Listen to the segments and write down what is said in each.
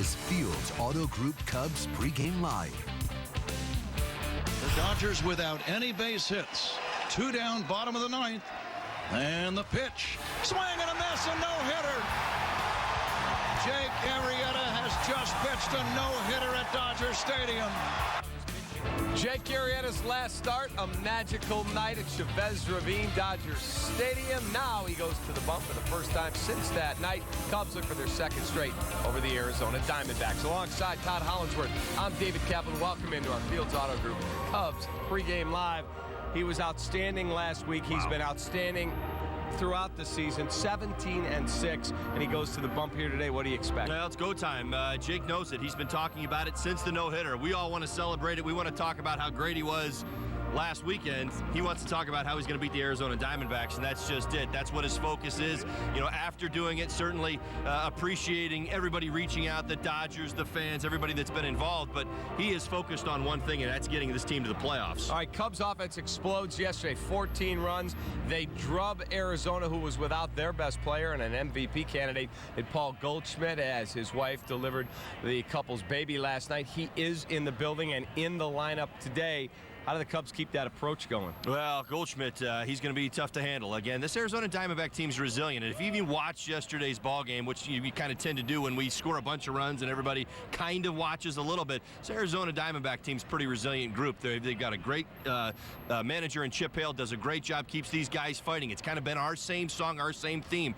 is Fields Auto Group Cubs Pregame Live. The Dodgers without any base hits. 2 down, bottom of the 9th. And the pitch. Swing and a miss, a no-hitter. Jake Arrieta has just pitched a no-hitter at Dodger Stadium. Jake Arrieta's last start, a magical night at Chavez Ravine Dodger Stadium. Now he goes to the bump for the first time since that night. Cubs look for their second straight over the Arizona Diamondbacks. Alongside Todd Hollinsworth, I'm David Kaplan. Welcome into our Fields Auto Group Cubs Pregame Live. He was outstanding last week. He's been outstanding throughout the season, 17-6, and he goes to the bump here today. What do you expect? Well, it's go time. Jake knows it. He's been talking about it since the no-hitter. We all want to celebrate it. We want to talk about how great he was last weekend. He wants to talk about how he's going to beat the Arizona Diamondbacks, and that's just it. That's what his focus is. You know, after doing it, certainly appreciating everybody reaching out, the Dodgers, the fans, everybody that's been involved, but he is focused on one thing, and that's getting this team to the playoffs. All right, Cubs offense explodes yesterday, 14 runs. They drub Arizona, who was without their best player and an MVP candidate in Paul Goldschmidt, as his wife delivered the couple's baby last night. He is in the building and in the lineup today. How do the Cubs keep that approach going? Well, Goldschmidt, he's going to be tough to handle. Again, this Arizona Diamondback team's resilient. And if you even watched yesterday's ball game, which you kind of tend to do when we score a bunch of runs and everybody kind of watches a little bit, this Arizona Diamondback team's a pretty resilient group. They've got a great manager in Chip Hale, does a great job, keeps these guys fighting. It's kind of been our same song, our same theme.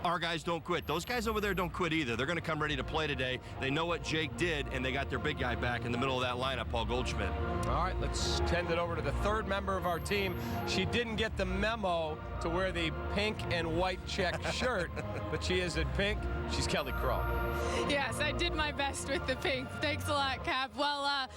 Our guys don't quit. Those guys over there don't quit either. They're going to come ready to play today. They know what Jake did, and they got their big guy back in the middle of that lineup, Paul Goldschmidt. All right, let's tend it over to the third member of our team. She didn't get the memo to wear the pink and white check shirt, but she is in pink. She's Kelly Crow. Yes, I did my best with the pink. Thanks a lot, Cap. Well,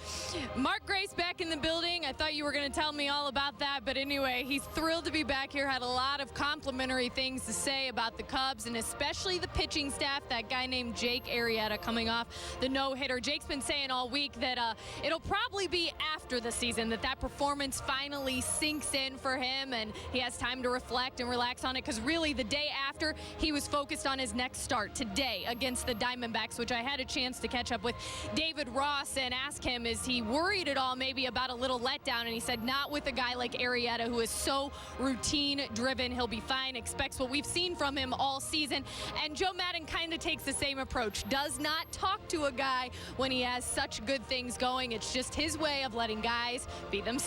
Mark Grace back in the building. I thought you were going to tell me all about that, but anyway, he's thrilled to be back here. Had a lot of complimentary things to say about the Cubs and especially the pitching staff. That guy named Jake Arrieta coming off the no-hitter. Jake's been saying all week that it'll probably be after the season that performance finally sinks in for him and he has time to reflect and relax on it, because really the day after he was focused on his next start today against the Diamondbacks, which I had a chance to catch up with David Ross and ask him, is he worried at all maybe about a little letdown? And he said not with a guy like Arrieta, who is so routine driven. He'll be fine, expects what we've seen from him all season. And Joe Maddon kind of takes the same approach, does not talk to a guy when he has such good things going. It's just his way of letting guys be themselves.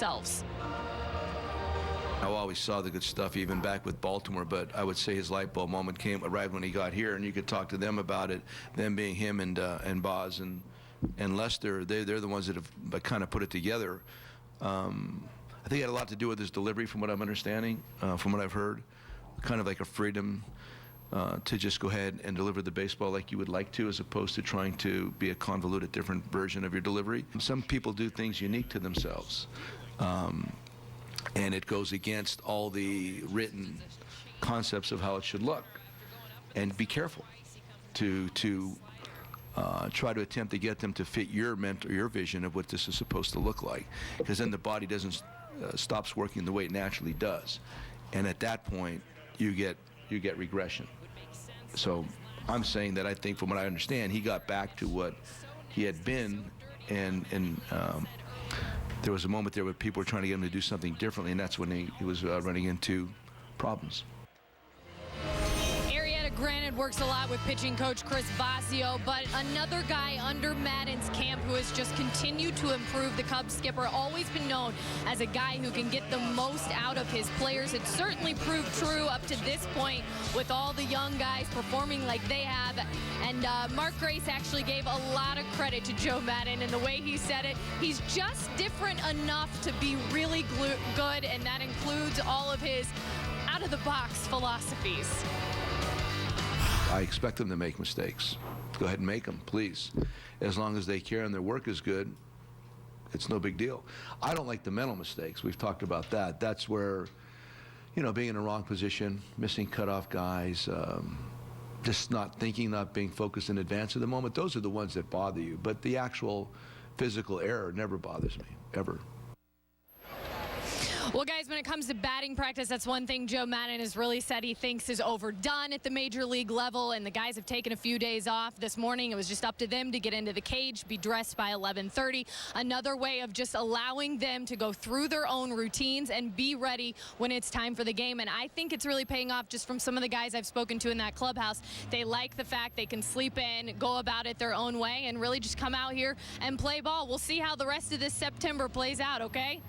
I always saw the good stuff even back with Baltimore, but I would say his light bulb moment came right when he got here, and you could talk to them about it, them being him and Boz and Lester. They're the ones that have kind of put it together. I think it had a lot to do with his delivery, from what I'm understanding, from what I've heard. Kind of like a freedom to just go ahead and deliver the baseball like you would like to, as opposed to trying to be a convoluted, different version of your delivery. Some people do things unique to themselves. And it goes against all the written concepts of how it should look. And be careful to try to attempt to get them to fit your vision of what this is supposed to look like, because then the body doesn't stops working the way it naturally does, and at that point you get regression. So I'm saying that I think, from what I understand, he got back to what he had been, and there was a moment there where people were trying to get him to do something differently, and that's when he was running into problems. Arrieta, granted, works a lot with pitching coach Chris Bosio, but another guy under Maddon's camp who has just continued to improve. The Cubs skipper, always been known as a guy who can get the most out of his players. It's certainly proved true up to this point with all the young guys performing like they have. And Mark Grace actually gave a lot of credit to Joe Maddon, and the way he said it, he's just different enough to be really good, and that includes all of his out-of-the-box philosophies. I expect them to make mistakes. Go ahead and make them, please. As long as they care and their work is good, it's no big deal. I don't like the mental mistakes. We've talked about that. That's where, you know, being in the wrong position, missing cutoff guys, just not thinking, not being focused in advance of the moment, those are the ones that bother you. But the actual physical error never bothers me, ever. Well, guys, when it comes to batting practice, that's one thing Joe Maddon has really said he thinks is overdone at the major league level, and the guys have taken a few days off. This morning, it was just up to them to get into the cage, be dressed by 11:30. Another way of just allowing them to go through their own routines and be ready when it's time for the game. And I think it's really paying off just from some of the guys I've spoken to in that clubhouse. They like the fact they can sleep in, go about it their own way, and really just come out here and play ball. We'll see how the rest of this September plays out, okay?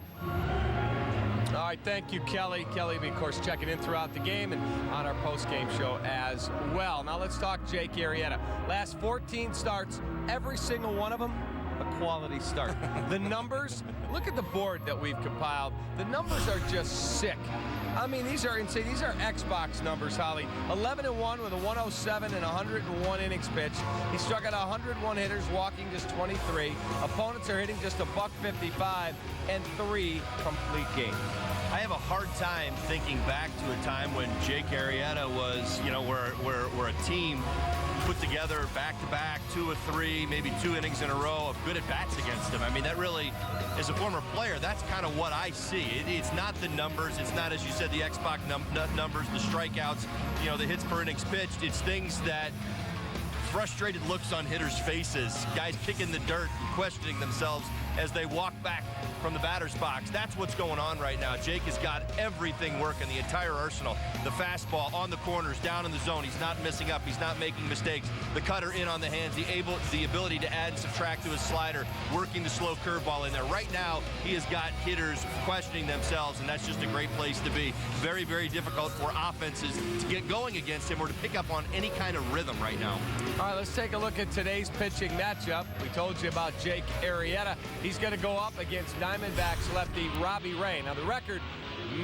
All right, thank you, Kelly. Kelly, of course, checking in throughout the game and on our post-game show as well. Now let's talk Jake Arrieta. Last 14 starts, every single one of them a quality start. The numbers, look at the board that we've compiled. The numbers are just sick. I mean, these are insane. These are Xbox numbers, Holly. 11-1 with a 107 and 101 innings pitched. He struck out 101 hitters, walking just 23. Opponents are hitting just a $155 and 3 complete games. I have a hard time thinking back to a time when Jake Arrieta was, you know, we're a team put together back-to-back, 2 or 3, maybe 2 innings in a row of good at-bats against him. I mean, that really, as a former player, that's kind of what I see. It's not the numbers. It's not, as you said, the Xbox numbers, the strikeouts, you know, the hits per innings pitched. It's things that frustrated looks on hitters' faces, guys kicking the dirt and questioning themselves as they walk back from the batter's box. That's what's going on right now. Jake has got everything working, the entire arsenal. The fastball on the corners, down in the zone. He's not missing up. He's not making mistakes. The cutter in on the hands, the ability to add and subtract to his slider, working the slow curveball in there. Right now, he has got hitters questioning themselves, and that's just a great place to be. Very, very difficult for offenses to get going against him or to pick up on any kind of rhythm right now. All right, let's take a look at today's pitching matchup. We told you about Jake Arrieta. He's going to go up against Diamondbacks lefty Robbie Ray. Now, the record,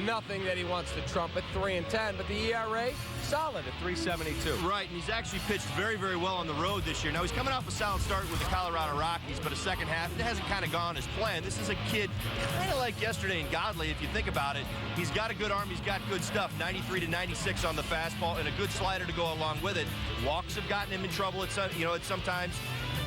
nothing that he wants to trumpet, 3-10, but the ERA, solid at 3.72. Right, and he's actually pitched very, very well on the road this year. Now, he's coming off a solid start with the Colorado Rockies, but a second half, it hasn't kind of gone as planned. This is a kid kind of like yesterday in Godley, if you think about it. He's got a good arm. He's got good stuff, 93 to 96 on the fastball, and a good slider to go along with it. Walks have gotten him in trouble at sometimes,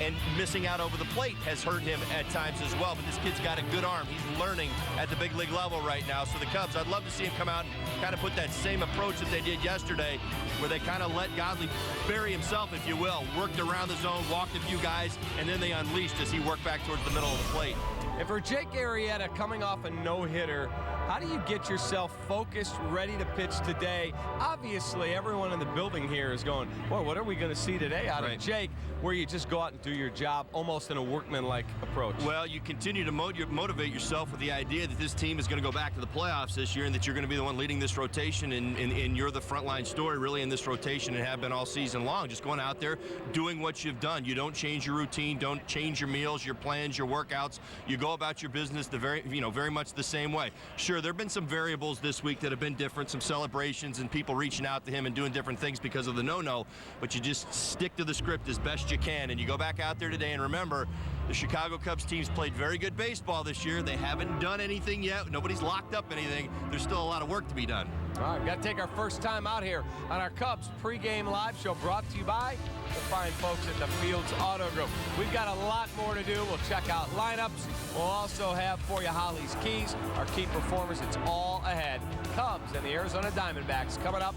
and missing out over the plate has hurt him at times as well. But this kid's got a good arm. He's learning at the big league level right now. So the Cubs, I'd love to see him come out and kind of put that same approach that they did yesterday, where they kind of let Godley bury himself, if you will, worked around the zone, walked a few guys, and then they unleashed as he worked back towards the middle of the plate. And for Jake Arrieta coming off a no-hitter, how do you get yourself focused, ready to pitch today? Obviously, everyone in the building here is going, well, what are we going to see today out of Jake, where you just go out and do your job almost in a workman-like approach? Well, you continue to motivate yourself with the idea that this team is going to go back to the playoffs this year and that you're going to be the one leading this rotation, and you're the frontline story really in this rotation and have been all season long. Just going out there, doing what you've done. You don't change your routine, don't change your meals, your plans, your workouts. You go about your business very much the same way. Sure, there have been some variables this week that have been different, some celebrations and people reaching out to him and doing different things because of the no-no, but you just stick to the script as best you can, and you go back out there today and remember, the Chicago Cubs team's played very good baseball this year. They haven't done anything yet. Nobody's locked up anything. There's still a lot of work to be done. All right, we've got to take our first time out here on our Cubs pregame live show brought to you by the fine folks at the Fields Auto Group. We've got a lot more to do. We'll check out lineups. We'll also have for you Holly's Keys, our key performers. It's all ahead. Cubs and the Arizona Diamondbacks coming up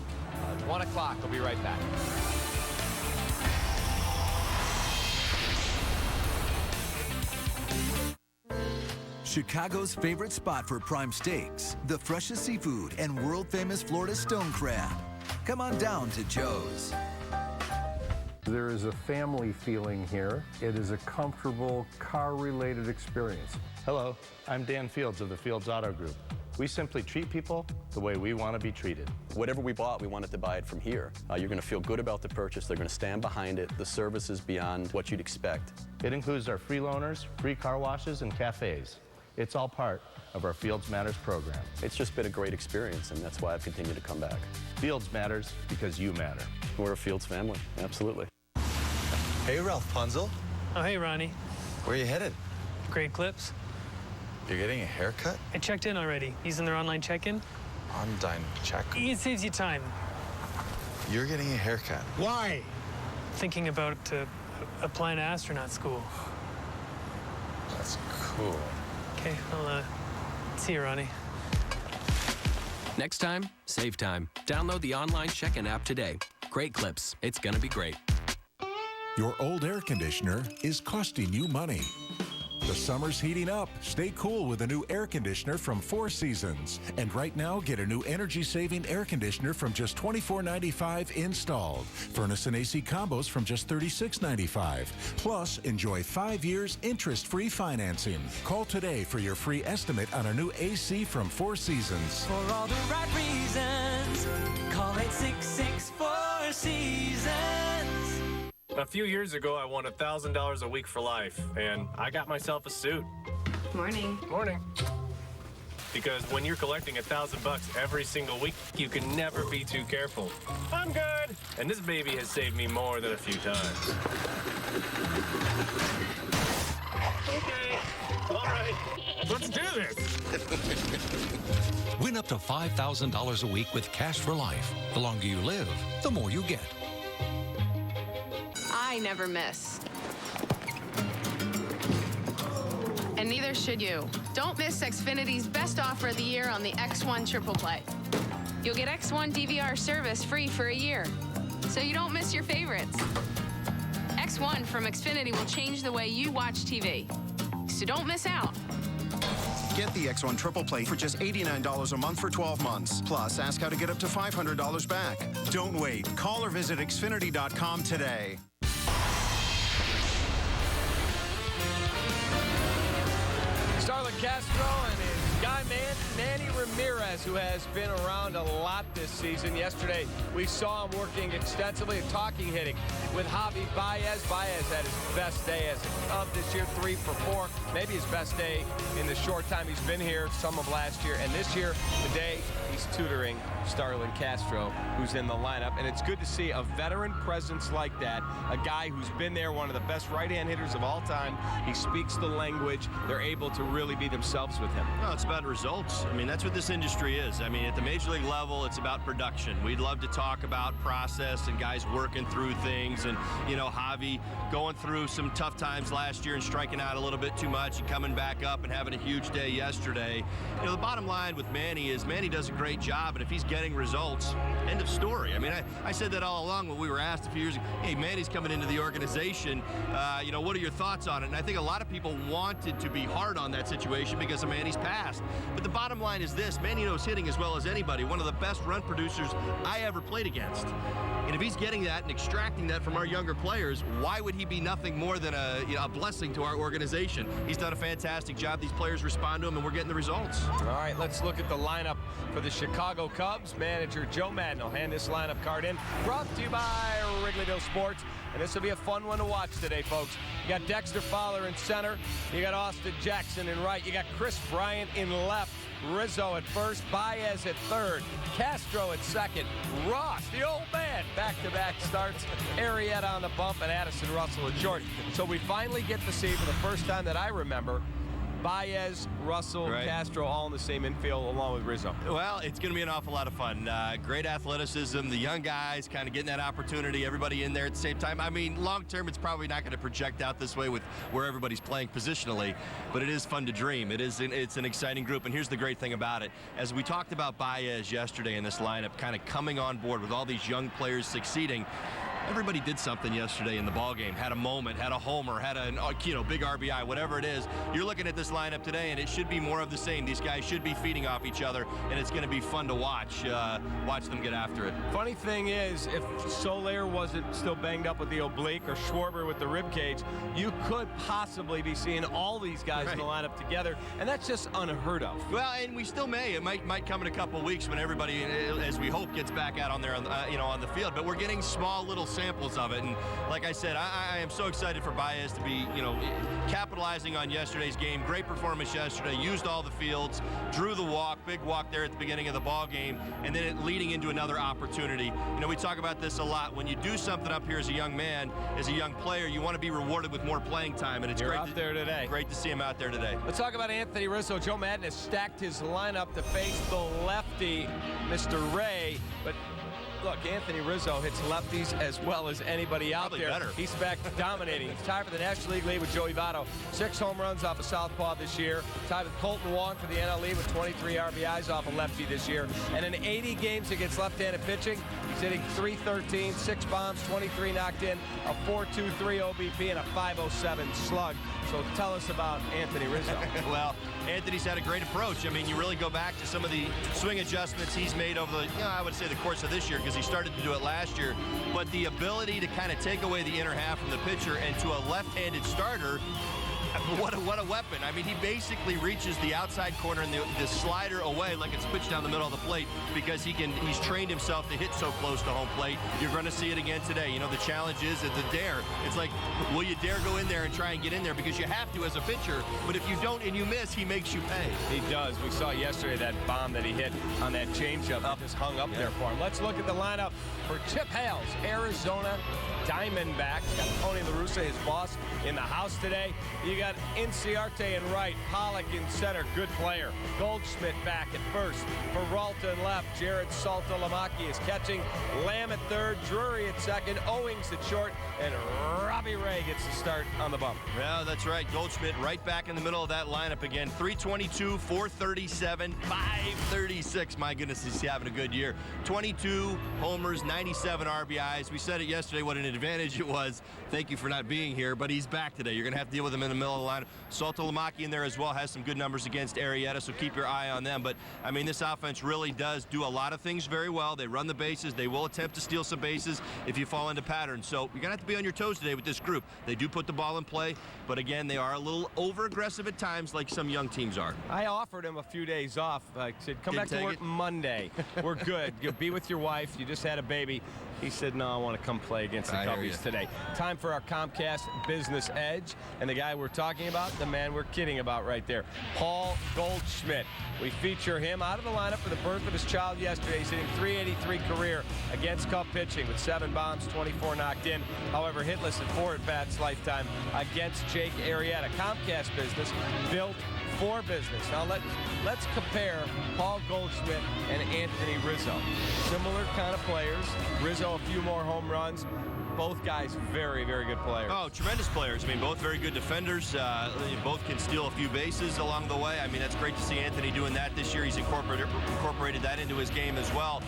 at 1 o'clock. We'll be right back. Chicago's favorite spot for prime steaks, the freshest seafood, and world-famous Florida stone crab. Come on down to Joe's. There is a family feeling here. It is a comfortable, car-related experience. Hello, I'm Dan Fields of the Fields Auto Group. We simply treat people the way we want to be treated. Whatever we bought, we wanted to buy it from here. You're going to feel good about the purchase. They're going to stand behind it. The service is beyond what you'd expect. It includes our free loaners, free car washes, and cafes. It's all part of our Fields Matters program. It's just been a great experience, and that's why I've continued to come back. Fields Matters because you matter. We're a Fields family, absolutely. Hey, Ralph Punzel. Oh, hey, Ronnie. Where are you headed? Great Clips. You're getting a haircut? I checked in already. Using their online check-in. Online check? It saves you time. You're getting a haircut. Why? Thinking about applying to astronaut school. That's cool. Okay, I'll see you, Ronnie. Next time, save time. Download the online check-in app today. Great clips. It's gonna be great. Your old air conditioner is costing you money. The summer's heating up. Stay cool with a new air conditioner from Four Seasons. And right now, get a new energy-saving air conditioner from just $24.95 installed. Furnace and AC combos from just $36.95. Plus, enjoy 5 years interest-free financing. Call today for your free estimate on a new AC from Four Seasons. For all the right reasons, call 866-4 Seasons. A few years ago, I won $1,000 a week for life, and I got myself a suit. Morning. Morning. Because when you're collecting $1,000 every single week, you can never be too careful. I'm good. And this baby has saved me more than a few times. Okay. All right. Let's do this. Win up to $5,000 a week with Cash for Life. The longer you live, the more you get. I never miss. And neither should you. Don't miss Xfinity's best offer of the year on the X1 Triple Play. You'll get X1 DVR service free for a year, so you don't miss your favorites. X1 from Xfinity will change the way you watch TV, so don't miss out. Get the X1 Triple Play for just $89 a month for 12 months. Plus, ask how to get up to $500 back. Don't wait. Call or visit Xfinity.com today. Starlin Castro and his guy Manny Ramirez, who has been around a lot this season. Yesterday, we saw him working extensively and talking hitting with Javi Baez. Baez had his best day as a Cub this year, 3 for 4. Maybe his best day in the short time he's been here, some of last year. And this year, today, he's tutoring Starlin Castro, who's in the lineup. And it's good to see a veteran presence like that, a guy who's been there, one of the best right-hand hitters of all time. He speaks the language. They're able to really be themselves with him. No, it's about results. I mean, that's what this industry is. I mean, at the major league level, it's about production. We'd love to talk about process and guys working through things. And, you know, Javi going through some tough times last year and striking out a little bit too much and coming back up and having a huge day yesterday. You know, the bottom line with Manny is Manny does a great job, and if he's getting results, end of story. I mean, I said that all along when we were asked a few years ago, hey, Manny's coming into the organization. You know, what are your thoughts on it? And I think a lot of people wanted to be hard on that situation because of Manny's past. But the bottom line is this: Manny knows hitting as well as anybody. One of the best run producers I ever played against. And if he's getting that and extracting that from our younger players, why would he be nothing more than a blessing to our organization? He's done a fantastic job. These players respond to him, and we're getting the results. All right, let's look at the lineup for the Chicago Cubs. Manager Joe Madden will hand this lineup card in. Brought to you by Wrigleyville Sports. And this will be a fun one to watch today, folks. You got Dexter Fowler in center. You got Austin Jackson in right. You got Chris Bryant in left. Rizzo at first. Baez at third. Castro at second. Ross, the old man, back-to-back starts. Arrieta on the bump and Addison Russell at short. So we finally get to see, for the first time that I remember, Baez, Russell, right, Castro all in the same infield along with Rizzo. Well, it's going to be an awful lot of fun. Great athleticism, the young guys kind of getting that opportunity, everybody in there at the same time. I mean, long term, it's probably not going to project out this way with where everybody's playing positionally, but it is fun to dream. It's an exciting group, and here's the great thing about it. As we talked about Baez yesterday in this lineup, kind of coming on board with all these young players succeeding, everybody did something yesterday in the ball game. Had a moment, had a homer, had a big RBI, whatever it is. You're looking at this lineup today, and it should be more of the same. These guys should be feeding off each other, and it's going to be fun to watch them get after it. Funny thing is, if Soler wasn't still banged up with the oblique or Schwarber with the rib cage, you could possibly be seeing all these guys in the lineup together, and that's just unheard of. Well, and we still may. It might come in a couple of weeks when everybody, as we hope, gets back out on there, on the field. But we're getting small little samples of it, and like I said, I am so excited for Baez to be, capitalizing on yesterday's game. Great performance yesterday. Used all the fields, drew the walk, big walk there at the beginning of the ball game, and then it leading into another opportunity. We talk about this a lot. When you do something up here as a young man, as a young player, you want to be rewarded with more playing time, and it's great to see him out there today. Let's talk about Anthony Rizzo. Joe Madden has stacked his lineup to face the lefty, Mr. Ray, but look, Anthony Rizzo hits lefties as well as anybody out Probably there. better. He's back dominating. He's tied for the National League lead with Joey Votto. 6 home runs off a southpaw this year. Tied with Colton Wong for the NL lead with 23 RBIs off a lefty this year. And in 80 games against left-handed pitching, he's hitting .313, 6 bombs, 23 knocked in, a .423 OBP, and a .507 slug. So tell us about Anthony Rizzo. Well, Anthony's had a great approach. I mean, you really go back to some of the swing adjustments he's made over the, I would say the course of this year, because he started to do it last year. But the ability to kind of take away the inner half from the pitcher and to a left-handed starter, what a weapon. I mean, he basically reaches the outside corner and the slider away like it's pitched down the middle of the plate because he's trained himself to hit so close to home plate. You're going to see it again today. You know, the challenge is at the dare. It's like, will you dare go in there and try and get in there? Because you have to as a pitcher, but if you don't and you miss, he makes you pay. He does. We saw yesterday that bomb that he hit on that changeup that just hung up there for him. Let's look at the lineup for Chip Hale's Arizona Diamondbacks. Got Tony La Russa, his boss, in the house today. You got Inciarte in right, Pollock in center, good player. Goldschmidt back at first. Peralta in left, Jared Saltalamacchi is catching. Lamb at third, Drury at second, Owings at short, and Robbie Ray gets the start on the bump. Yeah, that's right. Goldschmidt right back in the middle of that lineup again. 322, 437, 536. My goodness, he's having a good year. 22 homers, 97 RBIs. We said it yesterday what an advantage it was. Thank you for not being here, but he's back today. You're going to have to deal with him in the middle of the lineup. Saltalamacchi in there as well has some good numbers against Arrieta, so keep your eye on them. But, I mean, this offense really does do a lot of things very well. They run the bases. They will attempt to steal some bases if you fall into patterns. So you're going to have to be on your toes today with this group. They do put the ball in play, but, again, they are a little over-aggressive at times like some young teams are. I offered him a few days off. I said, come Didn't back to work Monday. We're good. You'll be with your wife. You just had a baby. He said, no, I want to come play against the Cubbies today. Time for our Comcast Business Edge. And the guy we're talking about, the man we're kidding about right there, Paul Goldschmidt. We feature him out of the lineup for the birth of his child yesterday. He's hitting .383 career against Cub pitching with 7 bombs, 24 knocked in. However, hitless in 4 at-bats lifetime against Jake Arrieta. Comcast Business built for business. Now let's compare Paul Goldschmidt and Anthony Rizzo. Similar kind of players. Rizzo a few more home runs. Both guys very, very good players. Oh, tremendous players. I mean, both very good defenders. Both can steal a few bases along the way. I mean, that's great to see Anthony doing that this year. He's incorporated that into his game as well.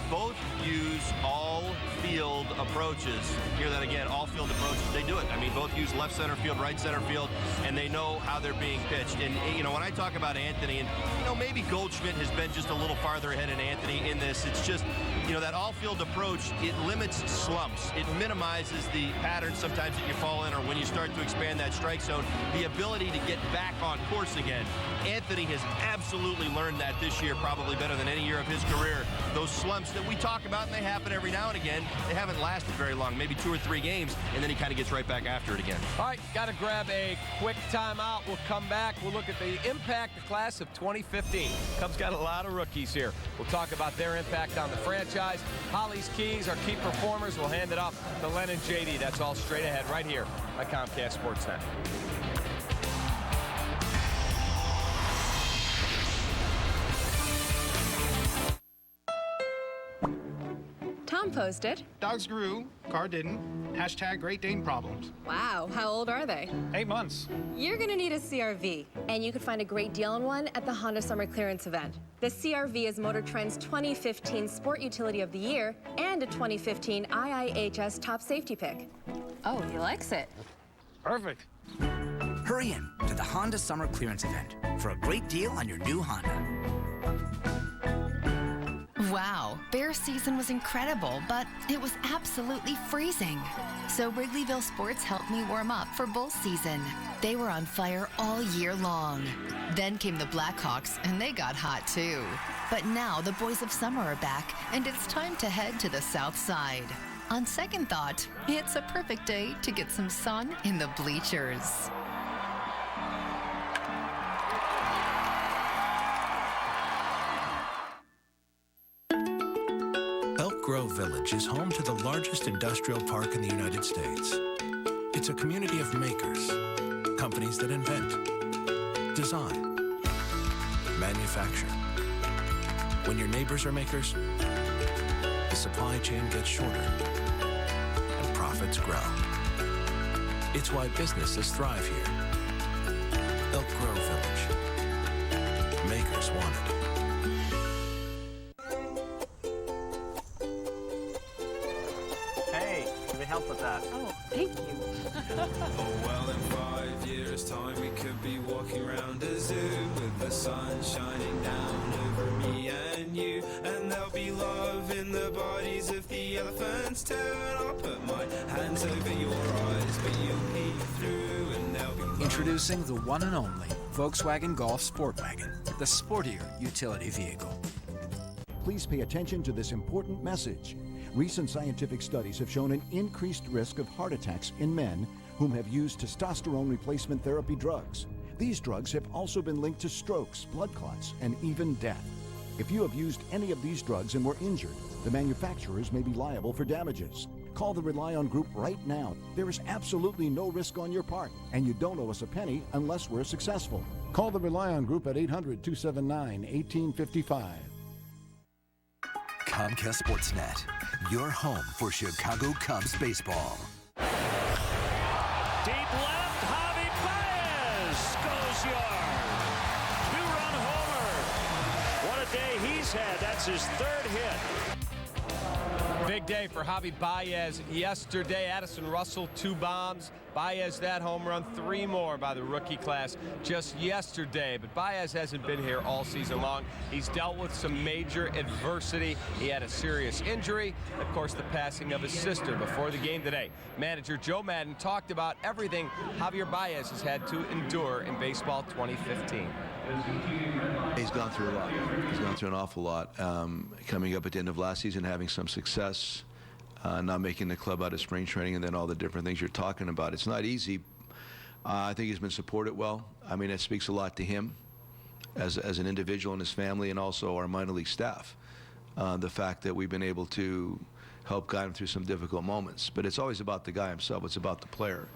Both use all-field approaches. Hear that again, all-field approaches. They do it. I mean, both use left center field, right center field, and they know how they're being pitched. And, you know, when I talk about Anthony, and, you know, maybe Goldschmidt has been just a little farther ahead than Anthony in this. It's just, you know, that all-field approach, it limits slumps. It minimizes the patterns sometimes that you fall in or when you start to expand that strike zone. The ability to get back on course again. Anthony has absolutely learned that this year, probably better than any year of his career. Those slumps that we talk about, and they happen every now and again, they haven't lasted very long, maybe 2 or 3 games, and then he kind of gets right back after it again. All right, got to grab a quick timeout. We'll come back. We'll look at the impact of class of 2015. Cubs got a lot of rookies here. We'll talk about their impact on the franchise. Holly's Keys, our key performers. We'll hand it off to Len and JD. That's all straight ahead right here on Comcast Sportsnet. Tom posted. Dogs grew, car didn't. Hashtag Great Dane problems. Wow, how old are they? 8 months. You're gonna need a CRV, and you could find a great deal on one at the Honda Summer Clearance event. The CRV is Motor Trend's 2015 Sport Utility of the Year and a 2015 IIHS Top Safety Pick. Oh, he likes it. Perfect. Hurry in to the Honda Summer Clearance event for a great deal on your new Honda. Wow, bear season was incredible, but it was absolutely freezing. So Wrigleyville Sports helped me warm up for bull season. They were on fire all year long. Then came the Blackhawks, and they got hot too. But now the boys of summer are back, and it's time to head to the south side. On second thought, it's a perfect day to get some sun in the bleachers. Elk Grove Village is home to the largest industrial park in the United States. It's a community of makers, companies that invent, design, manufacture. When your neighbors are makers, the supply chain gets shorter and profits grow. It's why businesses thrive here. Elk Grove Village. Makers want it. Hey, can we help with that? Oh, thank you. Oh, well, in 5 years' time, we could be walking around a zoo with the sun shining down over me and you. And there'll be love in the bodies of the elephants too. And I'll put my hands over your eyes, but you'll peek through, and there'll be... Introducing the one and only Volkswagen Golf Sport Wagon, the sportier utility vehicle. Please pay attention to this important message. Recent scientific studies have shown an increased risk of heart attacks in men whom have used testosterone replacement therapy drugs. These drugs have also been linked to strokes, blood clots, and even death. If you have used any of these drugs and were injured, the manufacturers may be liable for damages. Call the Rely On Group right now. There is absolutely no risk on your part, and you don't owe us a penny unless we're successful. Call the Rely On Group at 800-279-1855. Comcast Sportsnet, your home for Chicago Cubs baseball. Deep left, Javi Baez goes yard. Two-run homer. What a day he's had. That's his third hit. Big day for Javi Baez yesterday. Addison Russell, 2 bombs. Baez that home run, 3 more by the rookie class just yesterday. But Baez hasn't been here all season long. He's dealt with some major adversity. He had a serious injury. Of course, the passing of his sister before the game today. Manager Joe Madden talked about everything Javier Baez has had to endure in baseball 2015. He's gone through a lot. He's gone through an awful lot. Coming up at the end of last season, having some success, not making the club out of spring training, and then all the different things you're talking about. It's not easy. I think he's been supported well. I mean, it speaks a lot to him as an individual and his family, and also our minor league staff. The fact that we've been able to help guide him through some difficult moments. But it's always about the guy himself. It's about the player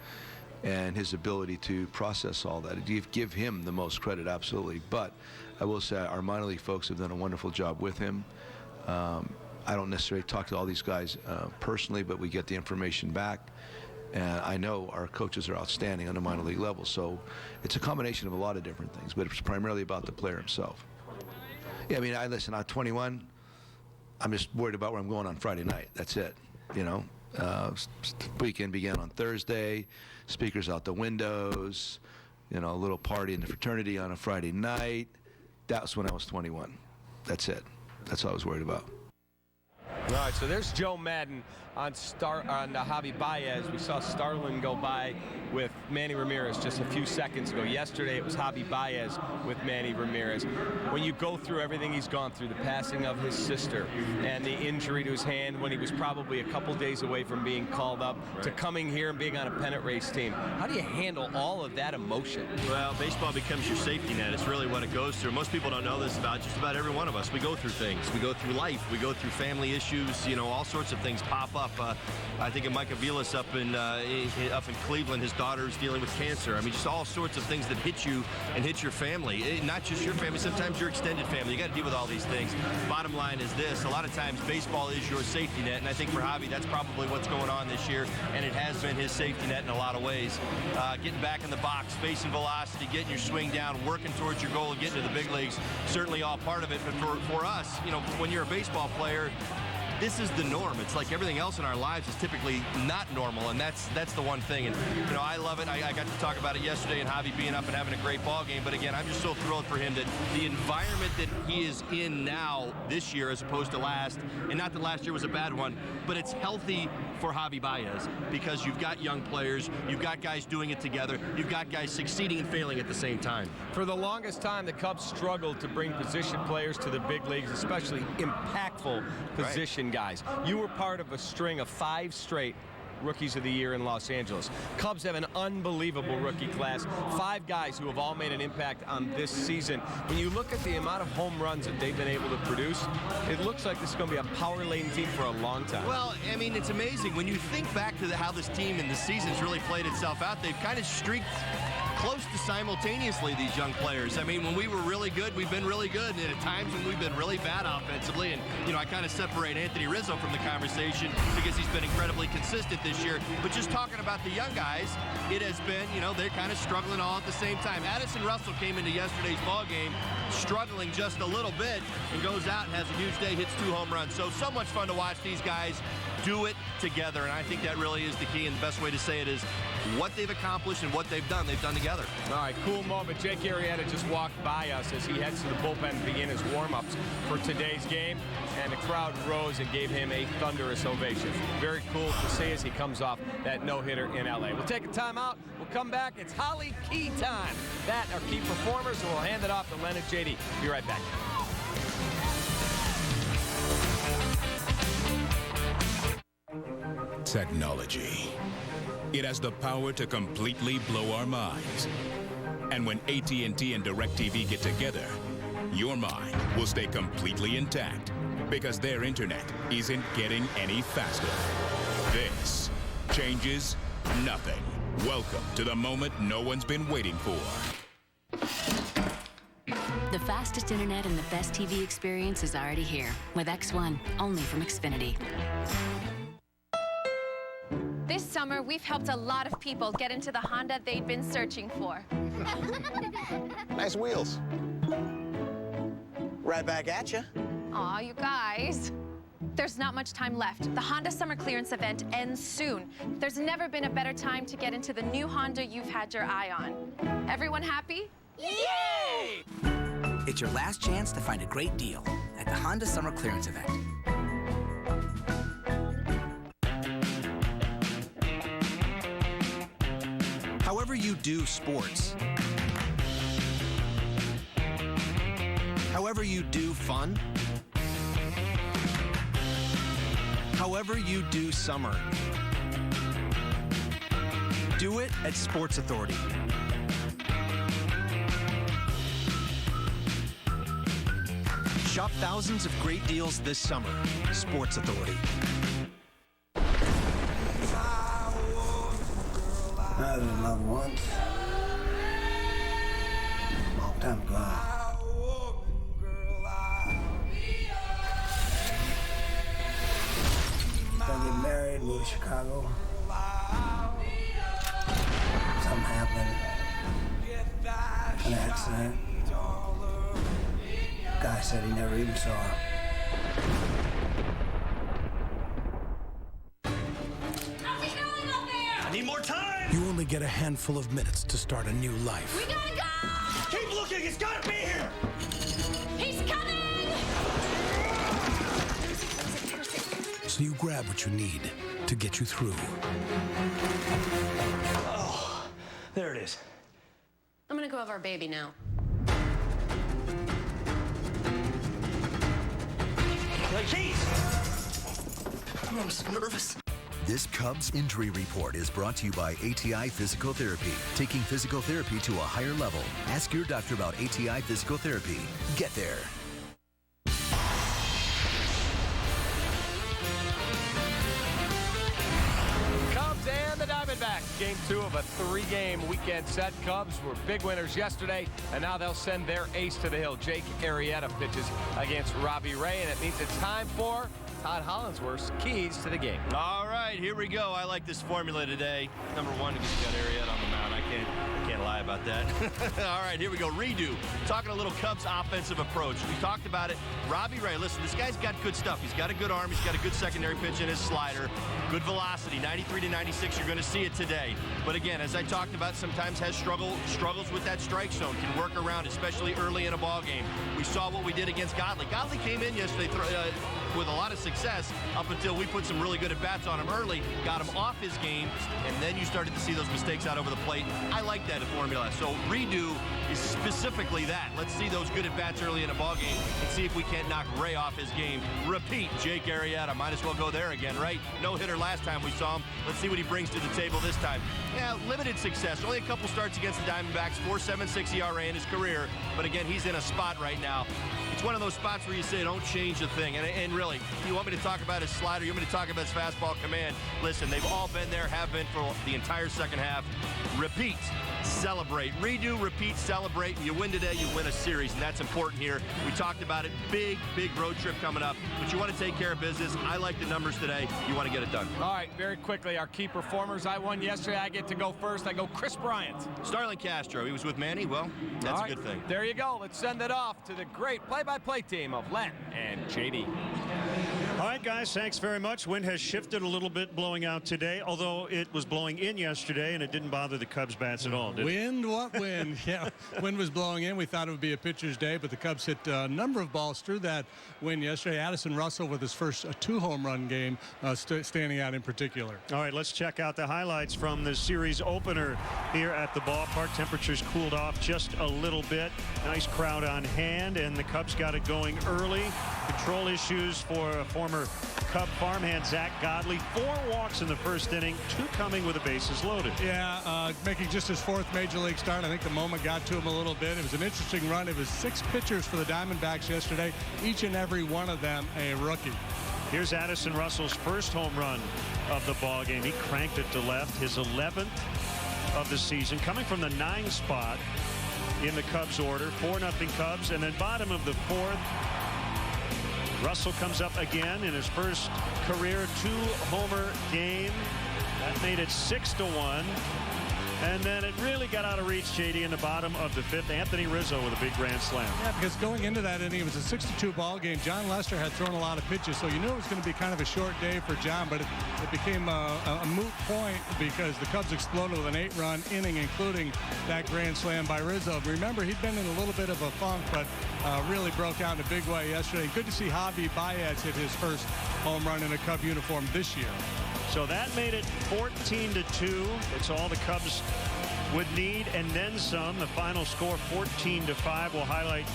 and his ability to process all that. Give him the most credit, absolutely. But I will say our minor league folks have done a wonderful job with him. I don't necessarily talk to all these guys personally, but we get the information back. And I know our coaches are outstanding on the minor league level. So it's a combination of a lot of different things, but it's primarily about the player himself. Yeah, I mean, listen, I'm 21. I'm just worried about where I'm going on Friday night. That's it, you know. Weekend began on Thursday. Speakers out the windows, you know, a little party in the fraternity on a Friday night. That was when I was 21. That's it. That's all I was worried about. All right, so there's Joe Madden on Javi Baez. We saw Starlin go by with Manny Ramirez just a few seconds ago. Yesterday it was Javi Baez with Manny Ramirez. When you go through everything he's gone through, the passing of his sister and the injury to his hand when he was probably a couple days away from being called up, to coming here and being on a pennant race team, how do you handle all of that emotion? Well, baseball becomes your safety net. It's really what it goes through. Most people don't know this about just about every one of us. We go through things. We go through life. We go through family issues. You know, all sorts of things pop up. I think of Mike Avilas up in Cleveland. His daughter's dealing with cancer. I mean, just all sorts of things that hit you and hit your family. Not just your family, sometimes your extended family. You got to deal with all these things. Bottom line is this: a lot of times baseball is your safety net, and I think for Javi, that's probably what's going on this year, and it has been his safety net in a lot of ways. Getting back in the box, facing velocity, getting your swing down, working towards your goal of getting to the big leagues, certainly all part of it. But for us, you know, when you're a baseball player, this is the norm. It's like everything else in our lives is typically not normal, and that's the one thing. And, you know, I love it. I got to talk about it yesterday and Javi being up and having a great ball game. But, again, I'm just so thrilled for him that the environment that he is in now this year as opposed to last, and not that last year was a bad one, but it's healthy for Javi Baez because you've got young players, you've got guys doing it together, you've got guys succeeding and failing at the same time. For the longest time, the Cubs struggled to bring position players to the big leagues, especially impactful position guys. You were part of a string of 5 straight Rookies of the Year in Los Angeles. Cubs have an unbelievable rookie class. 5 guys who have all made an impact on this season. When you look at the amount of home runs that they've been able to produce, it looks like this is going to be a power-laden team for a long time. Well, I mean, it's amazing. When you think back to how this team in the season's really played itself out, they've kind of streaked close to simultaneously, these young players. I mean, when we were really good, we've been really good, and at times when we've been really bad offensively, and, you know, I kind of separate Anthony Rizzo from the conversation because he's been incredibly consistent this year. But just talking about the young guys, it has been, you know, they're kind of struggling all at the same time. Addison Russell came into yesterday's ball game struggling just a little bit and goes out and has a huge day, hits 2 home runs. So much fun to watch these guys do it together, and I think that really is the key, and the best way to say it is what they've accomplished and what they've done together. All right, cool moment. Jake Arrieta just walked by us as he heads to the bullpen to begin his warm-ups for today's game, and the crowd rose and gave him a thunderous ovation. Very cool to see as he comes off that no-hitter in LA. We'll take a timeout. We'll come back. It's Holly Key time. That are key performers, and we'll hand it off to Len and JD. Be right back. Technology. It has the power to completely blow our minds. And when AT&T and DirecTV get together, your mind will stay completely intact because their internet isn't getting any faster. This changes nothing. Welcome to the moment no one's been waiting for. The fastest internet and the best TV experience is already here with X1, only from Xfinity. This summer, we've helped a lot of people get into the Honda they'd been searching for. Nice wheels. Right back at you. Aw, you guys. There's not much time left. The Honda Summer Clearance event ends soon. There's never been a better time to get into the new Honda you've had your eye on. Everyone happy? Yay! It's your last chance to find a great deal at the Honda Summer Clearance event. However you do sports, however you do fun, however you do summer, do it at Sports Authority. Shop thousands of great deals this summer. Sports Authority. I was in love once. Long time ago. I get married, move to Chicago. Something happened. An accident. Guy said he never even saw her. I need more time! You only get a handful of minutes to start a new life. We gotta go! Keep looking, it's gotta be here! He's coming! So you grab what you need to get you through. Oh, there it is. I'm gonna go have our baby now. The keys! I'm so nervous. This Cubs injury report is brought to you by ATI Physical Therapy. Taking physical therapy to a higher level. Ask your doctor about ATI Physical Therapy. Get there. Cubs and the Diamondbacks. Game 2 of a 3-game weekend set. Cubs were big winners yesterday, and now they'll send their ace to the hill. Jake Arrieta pitches against Robbie Ray, and it means it's time for Todd Hollandsworth's keys to the game. All right, here we go. I like this formula today. Number 1, because you got Arrieta on the mound. I can't lie about that. All right, here we go. Redo. Talking a little Cubs offensive approach. We talked about it. Robbie Ray, listen, this guy's got good stuff. He's got a good arm. He's got a good secondary pitch in his slider. Good velocity, 93 to 96. You're going to see it today. But again, as I talked about, sometimes has struggles with that strike zone. Can work around, especially early in a ball game. We saw what we did against Godley. Godley came in yesterday with a lot of success up until we put some really good at-bats on him early, got him off his game, and then you started to see those mistakes out over the plate. I like that formula. So redo is specifically that. Let's see those good at-bats early in a ball game and see if we can't knock Ray off his game. Repeat, Jake Arrieta. Might as well go there again, right? No-hitter last time we saw him. Let's see what he brings to the table this time. Yeah, limited success. Only a couple starts against the Diamondbacks, 4.76 ERA in his career. But again, he's in a spot right now. It's one of those spots where you say, don't change a thing. And really, early. If you want me to talk about his slider, you want me to talk about his fastball command, listen, they've all been there, have been for the entire second half. Repeat, celebrate, redo, repeat, celebrate, and you win today, you win a series, and that's important here. We talked about it. Big road trip coming up, but you want to take care of business. I like the numbers today. You want to get it done. All right, very quickly, our key performers. I won yesterday. I get to go first. I go Chris Bryant. Starlin Castro. He was with Manny. Well, that's a good thing. There you go. Let's send it off to the great play-by-play team of Len and JD. All right, guys, thanks very much. Wind has shifted a little bit blowing out today, although it was blowing in yesterday, and it didn't bother the Cubs bats at all, did it? Wind? What wind? Yeah, wind was blowing in. We thought it would be a pitcher's day, but the Cubs hit a number of balls through that wind yesterday. Addison Russell with his first 2-home run game standing out in particular. All right, let's check out the highlights from the series opener here at the ballpark. Temperatures cooled off just a little bit. Nice crowd on hand, and the Cubs got it going early. Control issues for a former Cub farmhand Zach Godley. 4 walks in the first inning, 2 coming with the bases loaded. Yeah, making just his 4th major league start. I think the moment got to him a little bit. It was an interesting run. It was 6 pitchers for the Diamondbacks yesterday, each and every one of them a rookie. Here's Addison Russell's first home run of the ball game. He cranked it to left, his 11th of the season, coming from the 9 spot in the Cubs order. 4-0 Cubs, and then bottom of the 4th, Russell comes up again in his first career 2-homer game. That made it 6-1. And then it really got out of reach, JD, in the bottom of the 5th. Anthony Rizzo with a big grand slam. Yeah, because going into that inning, it was a 6-2 ball game. John Lester had thrown a lot of pitches, so you knew it was going to be kind of a short day for John, but it became a moot point because the Cubs exploded with an 8-run inning, including that grand slam by Rizzo. Remember, he'd been in a little bit of a funk, but really broke out in a big way yesterday. Good to see Javi Baez hit his first home run in a Cub uniform this year. So that made it 14-2. It's all the Cubs would need, and then some. The final score 14-5 will highlight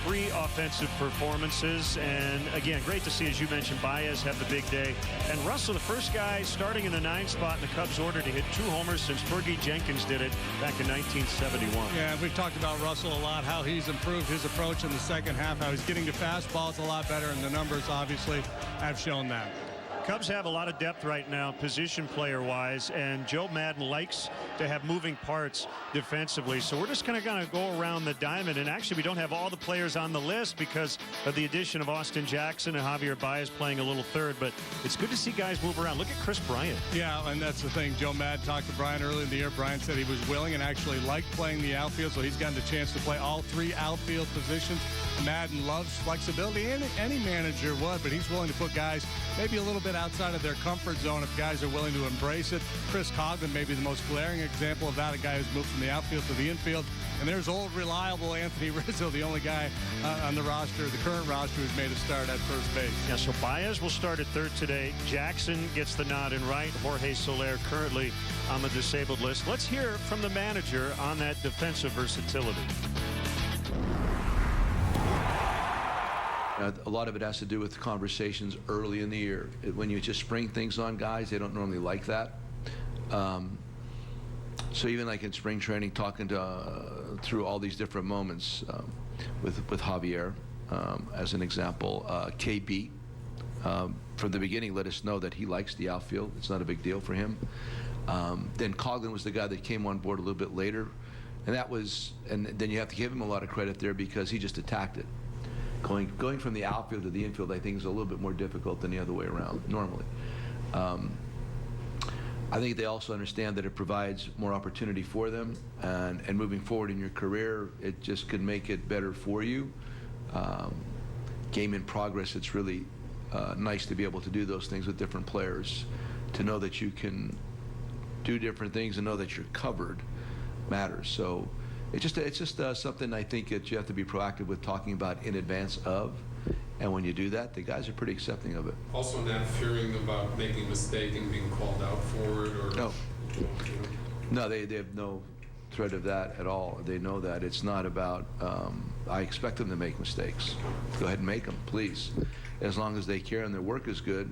3 offensive performances. And again, great to see, as you mentioned, Baez have the big day. And Russell, the first guy starting in the 9th spot in the Cubs order to hit 2 homers since Fergie Jenkins did it back in 1971. Yeah, we've talked about Russell a lot, how he's improved his approach in the second half, how he's getting to fastballs a lot better, and the numbers obviously have shown that. Cubs have a lot of depth right now, position player wise, and Joe Madden likes to have moving parts defensively. So we're just kind of going to go around the diamond, and actually we don't have all the players on the list because of the addition of Austin Jackson and Javier Baez playing a little third, but it's good to see guys move around. Look at Chris Bryant. Yeah, and that's the thing. Joe Madden talked to Brian early in the year. Brian said he was willing and actually liked playing the outfield, so he's gotten the chance to play all 3 outfield positions. Madden loves flexibility, and any manager would, but he's willing to put guys maybe a little bit outside of their comfort zone if guys are willing to embrace it. Chris Coghlan may be the most glaring example of that, a guy who's moved from the outfield to the infield. And there's old, reliable Anthony Rizzo, the only guy on the roster, the current roster, who's made a start at first base. Yeah, so Baez will start at third today. Jackson gets the nod in right. Jorge Soler currently on the disabled list. Let's hear from the manager on that defensive versatility. A lot of it has to do with conversations early in the year. When you just spring things on guys, they don't normally like that. So even like in spring training, talking through all these different moments with Javier, as an example, KB, from the beginning let us know that he likes the outfield. It's not a big deal for him. Then Coghlan was the guy that came on board a little bit later, and then you have to give him a lot of credit there because he just attacked it. Going from the outfield to the infield, I think, is a little bit more difficult than the other way around normally. I think they also understand that it provides more opportunity for them, and moving forward in your career, it just could make it better for you. Game in progress, it's really nice to be able to do those things with different players, to know that you can do different things and know that you're covered matters. So it's just something I think that you have to be proactive with talking about in advance of, and when you do that, the guys are pretty accepting of it. Also not fearing about making a mistake and being called out for it, or no, no, they have no threat of that at all. They know that it's not about. I expect them to make mistakes. Go ahead and make them, please, as long as they care and their work is good.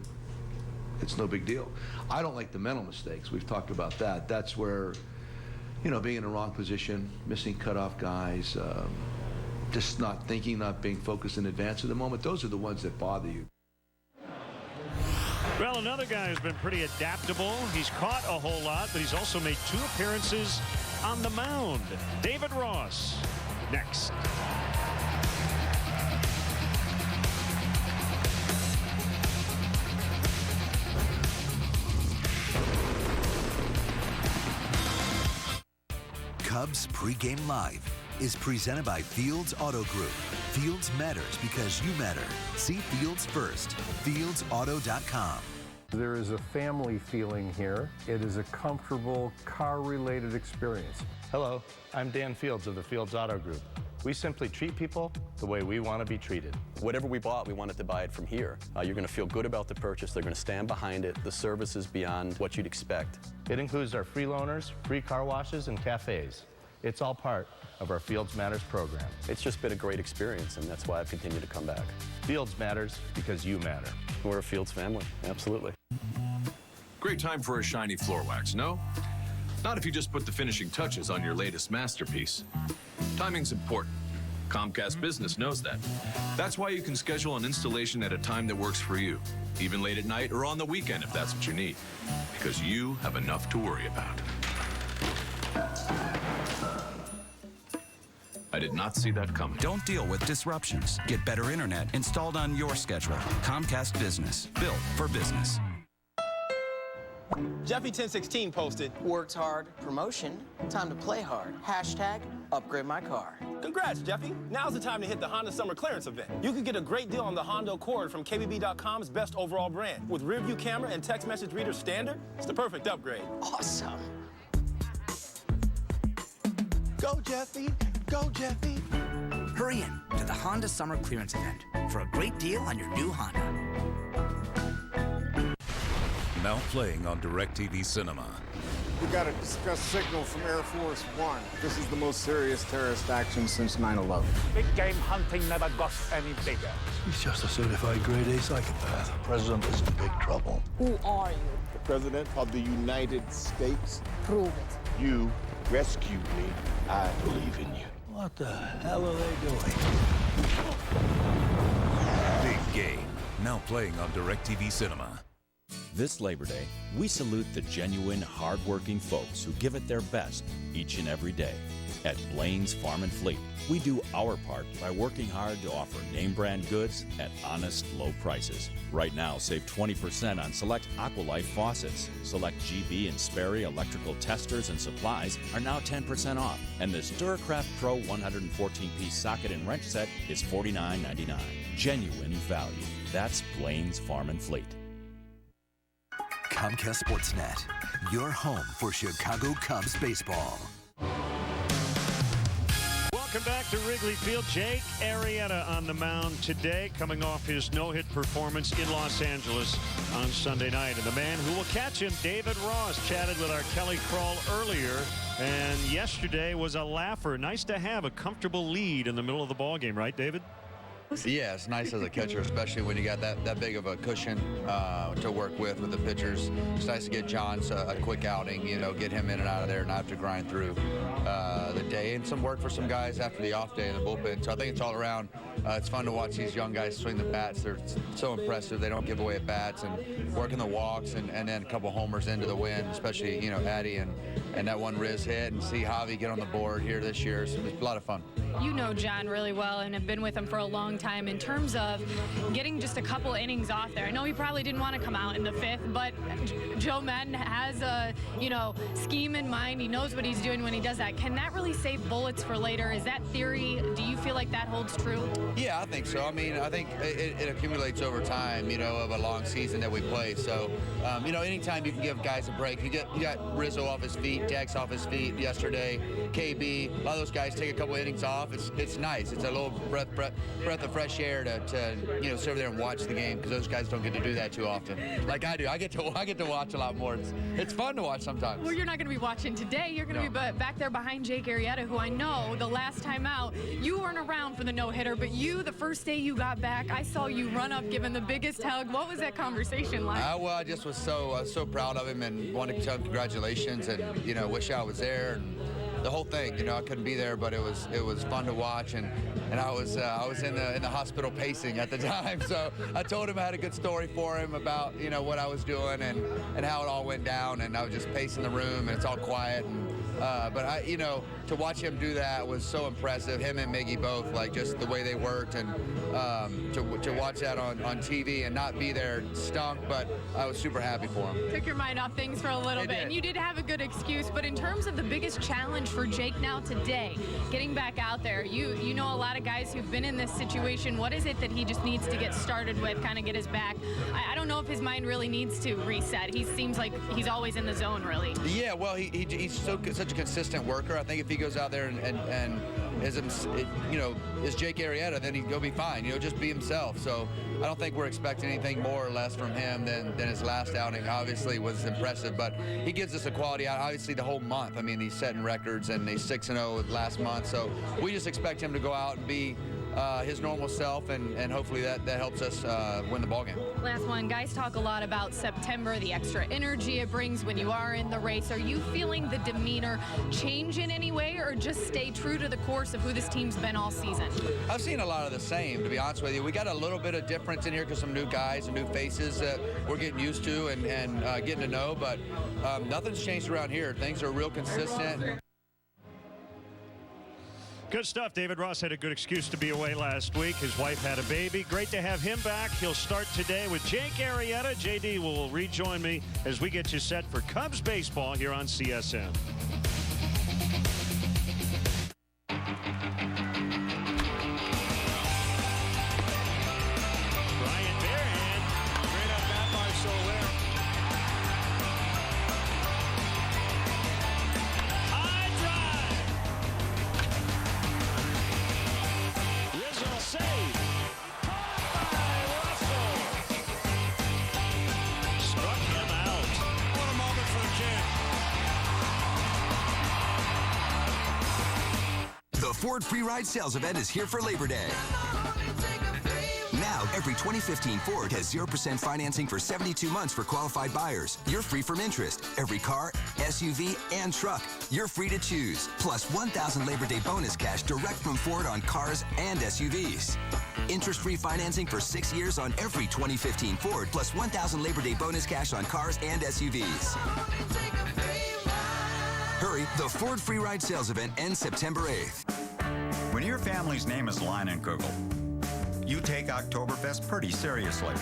It's no big deal. I don't like the mental mistakes. We've talked about that. That's where, you know, being in the wrong position, missing cutoff guys, just not thinking, not being focused in advance of the moment. Those are the ones that bother you. Well, another guy who's been pretty adaptable. He's caught a whole lot, but he's also made 2 appearances on the mound. David Ross, next. Cubs Pregame Live is presented by Fields Auto Group. Fields matters because you matter. See Fields first. FieldsAuto.com. There is a family feeling here. It is a comfortable car-related experience. Hello, I'm Dan Fields of the Fields Auto Group. We simply treat people the way we want to be treated. Whatever we bought, we wanted to buy it from here. You're going to feel good about the purchase. They're going to stand behind it. The service is beyond what you'd expect. It includes our free loaners, free car washes, and cafes. It's all part of our Fields Matters program. It's just been a great experience, and that's why I've continued to come back. Fields matters because you matter. We're a Fields family, absolutely. Great time for a shiny floor wax, no? Not if you just put the finishing touches on your latest masterpiece. Timing's important. Comcast Business knows that. That's why you can schedule an installation at a time that works for you, even late at night or on the weekend if that's what you need, because you have enough to worry about. I did not see that coming. Don't deal with disruptions. Get better internet installed on your schedule. Comcast Business. Built for business. Jeffy1016 posted, worked hard, promotion, time to play hard. Hashtag upgrade my car. Congrats, Jeffy. Now's the time to hit the Honda Summer Clearance event. You can get a great deal on the Honda Accord from KBB.com's best overall brand. With rear view camera and text message reader standard, it's the perfect upgrade. Awesome. Go, Jeffy. Go, Jeffy. Hurry in to the Honda Summer Clearance event for a great deal on your new Honda. Now playing on DirecTV Cinema. We got to discuss signal from Air Force One. This is the most serious terrorist action since 9/11. Big game hunting never got any bigger. He's just a certified grade A psychopath. The president is in big trouble. Who are you? The President of the United States. Prove it. You rescued me. I believe in you. What the hell are they doing? Big Game. Now playing on DirecTV Cinema. This Labor Day, we salute the genuine, hard-working folks who give it their best each and every day. At Blaine's Farm and Fleet, we do our part by working hard to offer name-brand goods at honest, low prices. Right now, save 20% on select Aqualife faucets. Select GB and Sperry electrical testers and supplies are now 10% off. And this Duracraft Pro 114-piece socket and wrench set is $49.99. Genuine value. That's Blaine's Farm and Fleet. Comcast Sportsnet, your home for Chicago Cubs baseball. Welcome back to Wrigley Field. Jake Arrieta on the mound today, coming off his no-hit performance in Los Angeles on Sunday night. And the man who will catch him, David Ross, chatted with our Kelly Crawl earlier. And yesterday was a laugher. Nice to have a comfortable lead in the middle of the ballgame, right, David? Yeah, it's nice as a catcher, especially when you got that big of a cushion to work with the pitchers. It's nice to get Johns a quick outing, you know, get him in and out of there, not have to grind through the day. And some work for some guys after the off day in the bullpen. So I think it's all around. It's fun to watch these young guys swing the bats. They're so impressive. They don't give away at bats and working the walks and then a couple homers into the win, especially, you know, Addy and that one Riz hit, and see Javi get on the board here this year. So it's a lot of fun. You know John really well and have been with him for a long time. In terms of getting just a couple innings off there, I know he probably didn't want to come out in the fifth, but Joe Madden has a, you know, scheme in mind. He knows what he's doing when he does that. Can that really save bullets for later? Is that theory, do you feel like that holds true? Yeah, I think so. I mean, I think it accumulates over time, you know, of a long season that we play. So, you know, anytime you can give guys a break, you got Rizzo off his feet, Dex off his feet yesterday, KB, a lot of those guys take a couple innings off. It's nice. It's a little breath of fresh air to you know, sit over there and watch the game, because those guys don't get to do that too often. Like I do. I get to watch a lot more. It's fun to watch sometimes. Well, you're not going to be watching today. You're going to be back there behind Jake Arrieta, who I know the last time out, you weren't around for the no-hitter, but you, the first day you got back, I saw you run up, giving the biggest hug. What was that conversation like? Well, I just was so proud of him and wanted to tell him congratulations and, you know, wish I was there. And the whole thing. You know, I couldn't be there, but it was fun to watch, and I was in the hospital pacing at the time. So I told him I had a good story for him about, you know, what I was doing and how it all went down, and I was just pacing the room, and it's all quiet. But you know, to watch him do that was so impressive. Him and Miggy both, like just the way they worked, and to watch that on TV and not be there stunk. But I was super happy for him. Took your mind off things for a little bit, and you did have a good excuse. But in terms of the biggest challenge for Jake now today, getting back out there, you know a lot of guys who've been in this situation. What is it that he just needs to get started with, kind of get his back? I don't know if his mind really needs to reset. He seems like he's always in the zone, really. Yeah, well, he's such a consistent worker. I think if he goes out there and is Jake Arrieta, then he'll be fine. You know, just be himself. So I don't think we're expecting anything more or less from him than his last outing. Obviously was impressive, but he gives us a quality out. Obviously the whole month. I mean, he's setting records, and he's 6-0 last month. So we just expect him to go out and be his normal self, and hopefully that helps us win the ballgame. Last one, guys talk a lot about September, the extra energy it brings when you are in the race. Are you feeling the demeanor change in any way, or just stay true to the course of who this team's been all season? I've seen a lot of the same, to be honest with you. We got a little bit of difference in here because some new guys and new faces that we're getting used to and getting to know, but nothing's changed around here. Things are real consistent. Good stuff. David Ross had a good excuse to be away last week. His wife had a baby. Great to have him back. He'll start today with Jake Arrieta. JD will rejoin me as we get you set for Cubs baseball here on CSN. Ford Free Ride Sales Event is here for Labor Day. Now, every 2015 Ford has 0% financing for 72 months for qualified buyers. You're free from interest. Every car, SUV, and truck, you're free to choose. Plus $1,000 Labor Day bonus cash direct from Ford on cars and SUVs. Interest-free financing for 6 years on every 2015 Ford, plus $1,000 Labor Day bonus cash on cars and SUVs. Hurry, the Ford Free Ride Sales Event ends September 8th. When your family's name is Leinenkugel, you take Oktoberfest pretty seriously,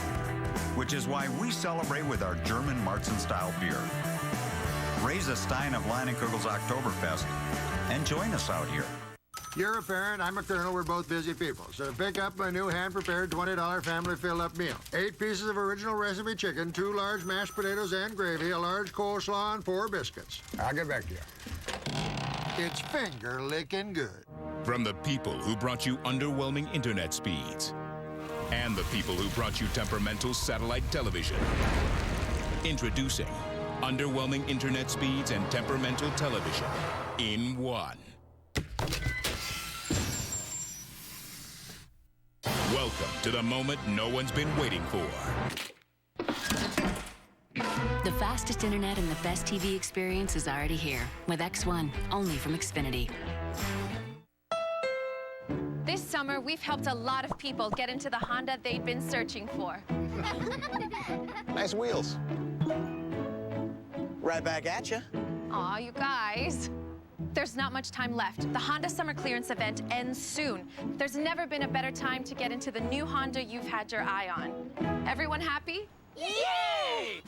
which is why we celebrate with our German Marzen-style beer. Raise a stein of Leinenkugel's Oktoberfest and join us out here. You're a parent, I'm a colonel, we're both busy people. So pick up my new hand-prepared $20 family fill-up meal. 8 pieces of original recipe chicken, 2 large mashed potatoes and gravy, a large coleslaw, and 4 biscuits. I'll get back to you. It's finger-licking good. From the people who brought you underwhelming internet speeds and the people who brought you temperamental satellite television. Introducing underwhelming internet speeds and temperamental television in one. Welcome to the moment no one's been waiting for. The fastest internet and the best TV experience is already here with X1, only from Xfinity. This summer, we've helped a lot of people get into the Honda they'd been searching for. Nice wheels. Right back at you. Aw, you guys. There's not much time left. The Honda Summer Clearance event ends soon. There's never been a better time to get into the new Honda you've had your eye on. Everyone happy? Yay!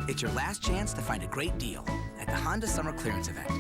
It's your last chance to find a great deal at the Honda Summer Clearance event.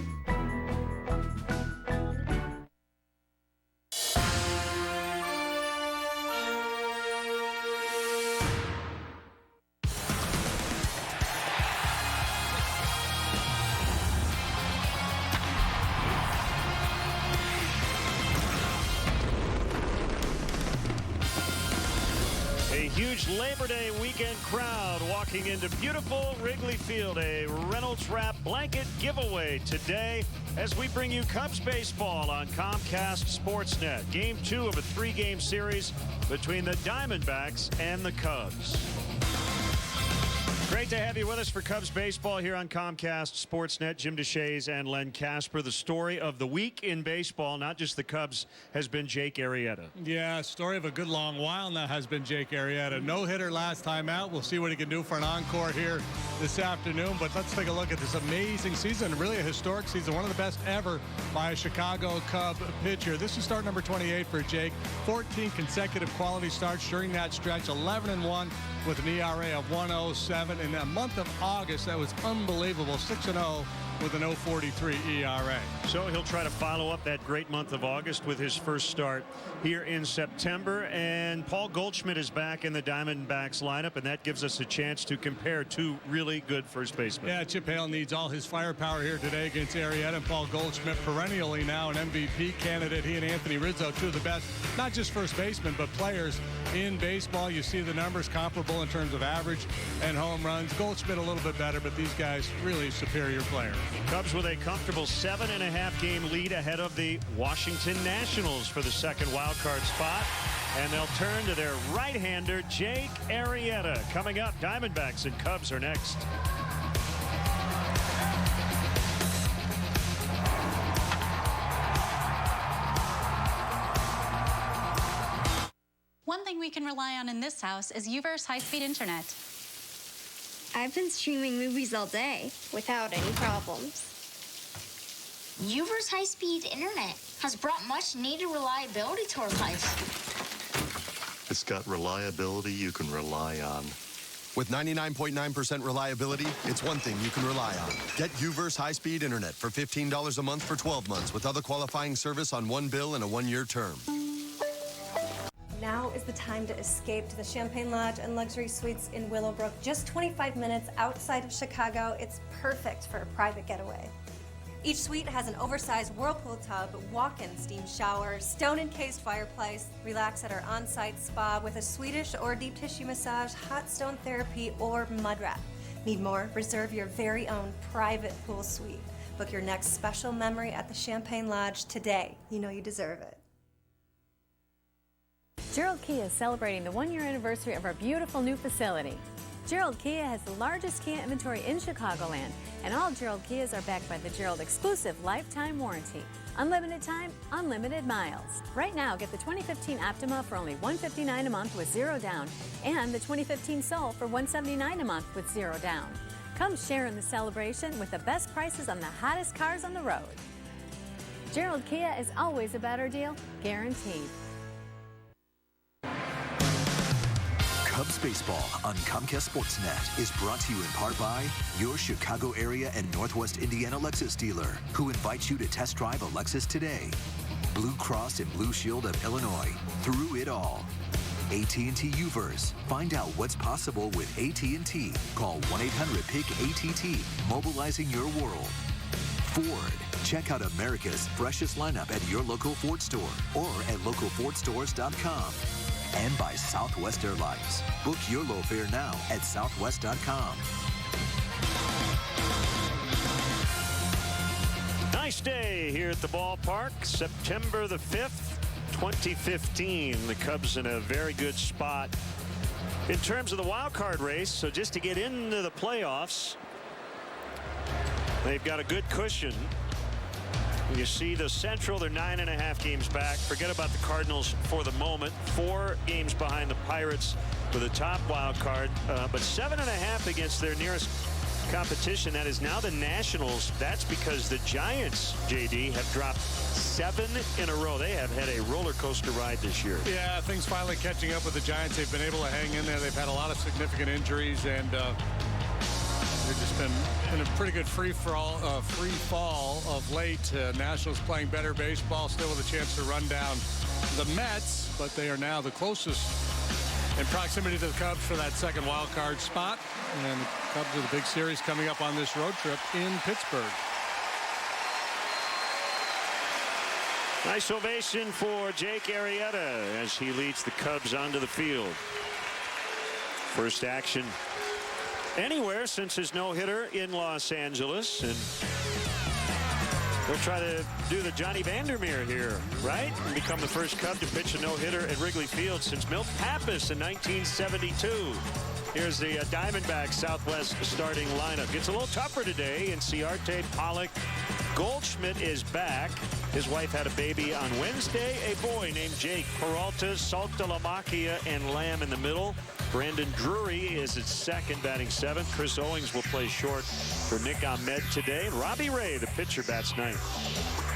Huge Labor Day weekend crowd walking into beautiful Wrigley Field. A Reynolds Wrap blanket giveaway today as we bring you Cubs baseball on Comcast Sportsnet. Game 2 of a 3-game series between the Diamondbacks and the Cubs. Great to have you with us for Cubs baseball here on Comcast Sportsnet. Jim DeShays and Len Casper. The story of the week in baseball, not just the Cubs, has been Jake Arrieta. Yeah, story of a good long while now has been Jake Arrieta. No-hitter last time out. We'll see what he can do for an encore here this afternoon. But let's take a look at this amazing season, really a historic season, one of the best ever by a Chicago Cub pitcher. This is start number 28 for Jake. 14 consecutive quality starts during that stretch, 11-1 with an ERA of 1.07. In the month of August, that was unbelievable, 6-0 with an 0.43 ERA. So he'll try to follow up that great month of August with his first start here in September. And Paul Goldschmidt is back in the Diamondbacks lineup, and that gives us a chance to compare two really good first basemen. Yeah, Chip Hale needs all his firepower here today against Arrieta. And Paul Goldschmidt, perennially now an MVP candidate. He and Anthony Rizzo, two of the best, not just first basemen, but players in baseball. You see the numbers comparable in terms of average and home runs. Goldschmidt a little bit better, but these guys really superior players. Cubs with a comfortable 7.5 game lead ahead of the Washington Nationals for the second wild card spot. And they'll turn to their right-hander, Jake Arrieta. Coming up, Diamondbacks and Cubs are next. One thing we can rely on in this house is UVerse high-speed internet. I've been streaming movies all day without any problems. UVerse high-speed internet has brought much-needed reliability to our life. It's got reliability you can rely on. With 99.9% reliability, it's one thing you can rely on. Get UVerse high-speed internet for $15 a month for 12 months with other qualifying service on one bill and a one-year term. Now is the time to escape to the Champagne Lodge and Luxury Suites in Willowbrook. Just 25 minutes outside of Chicago, it's perfect for a private getaway. Each suite has an oversized whirlpool tub, walk-in steam shower, stone-encased fireplace, relax at our on-site spa with a Swedish or deep tissue massage, hot stone therapy, or mud wrap. Need more? Reserve your very own private pool suite. Book your next special memory at the Champagne Lodge today. You know you deserve it. Gerald Kia is celebrating the one-year anniversary of our beautiful new facility. Gerald Kia has the largest Kia inventory in Chicagoland, and all Gerald Kias are backed by the Gerald exclusive lifetime warranty. Unlimited time, unlimited miles. Right now, get the 2015 Optima for only $159 a month with zero down, and the 2015 Soul for $179 a month with zero down. Come share in the celebration with the best prices on the hottest cars on the road. Gerald Kia is always a better deal, guaranteed. Cubs baseball on Comcast Sportsnet is brought to you in part by your Chicago area and Northwest Indiana Lexus dealer, who invites you to test drive a Lexus today. Blue Cross and Blue Shield of Illinois, through it all. AT&T UVerse. Find out what's possible with AT&T. Call 1-800-PIC-ATT, mobilizing your world. Ford. Check out America's freshest lineup at your local Ford store or at localfordstores.com. And by Southwest Airlines. Book your low fare now at southwest.com. Nice day here at the ballpark. September the 5th, 2015. The Cubs in a very good spot in terms of the wild card race. So just to get into the playoffs, they've got a good cushion. You see the Central, they're 9.5 games back. Forget about the Cardinals for the moment. 4 games behind the Pirates for the top wild card, but 7.5 against their nearest competition. That is now the Nationals. That's because the Giants, JD, have dropped 7 in a row. They have had a roller coaster ride this year. Yeah, things finally catching up with the Giants. They've been able to hang in there. They've had a lot of significant injuries, and they've just been in a pretty good free fall of late. Nationals playing better baseball, still with a chance to run down the Mets, but they are now the closest in proximity to the Cubs for that second wild card spot. And the Cubs with a big series coming up on this road trip in Pittsburgh. Nice ovation for Jake Arrieta as he leads the Cubs onto the field. First action anywhere since his no-hitter in Los Angeles, and they'll try to do the Johnny Vandermeer here, right? And become the first Cub to pitch a no-hitter at Wrigley Field since Milt Pappas in 1972. Here's the Diamondbacks Southwest starting lineup. Gets a little tougher today. Inciarte, Pollock, Goldschmidt is back. His wife had a baby on Wednesday. A boy named Jake. Peralta, Saltalamacchia, and Lamb in the middle. Brandon Drury is at second, batting seventh. Chris Owings will play short for Nick Ahmed today. And Robbie Ray, the pitcher, bats ninth.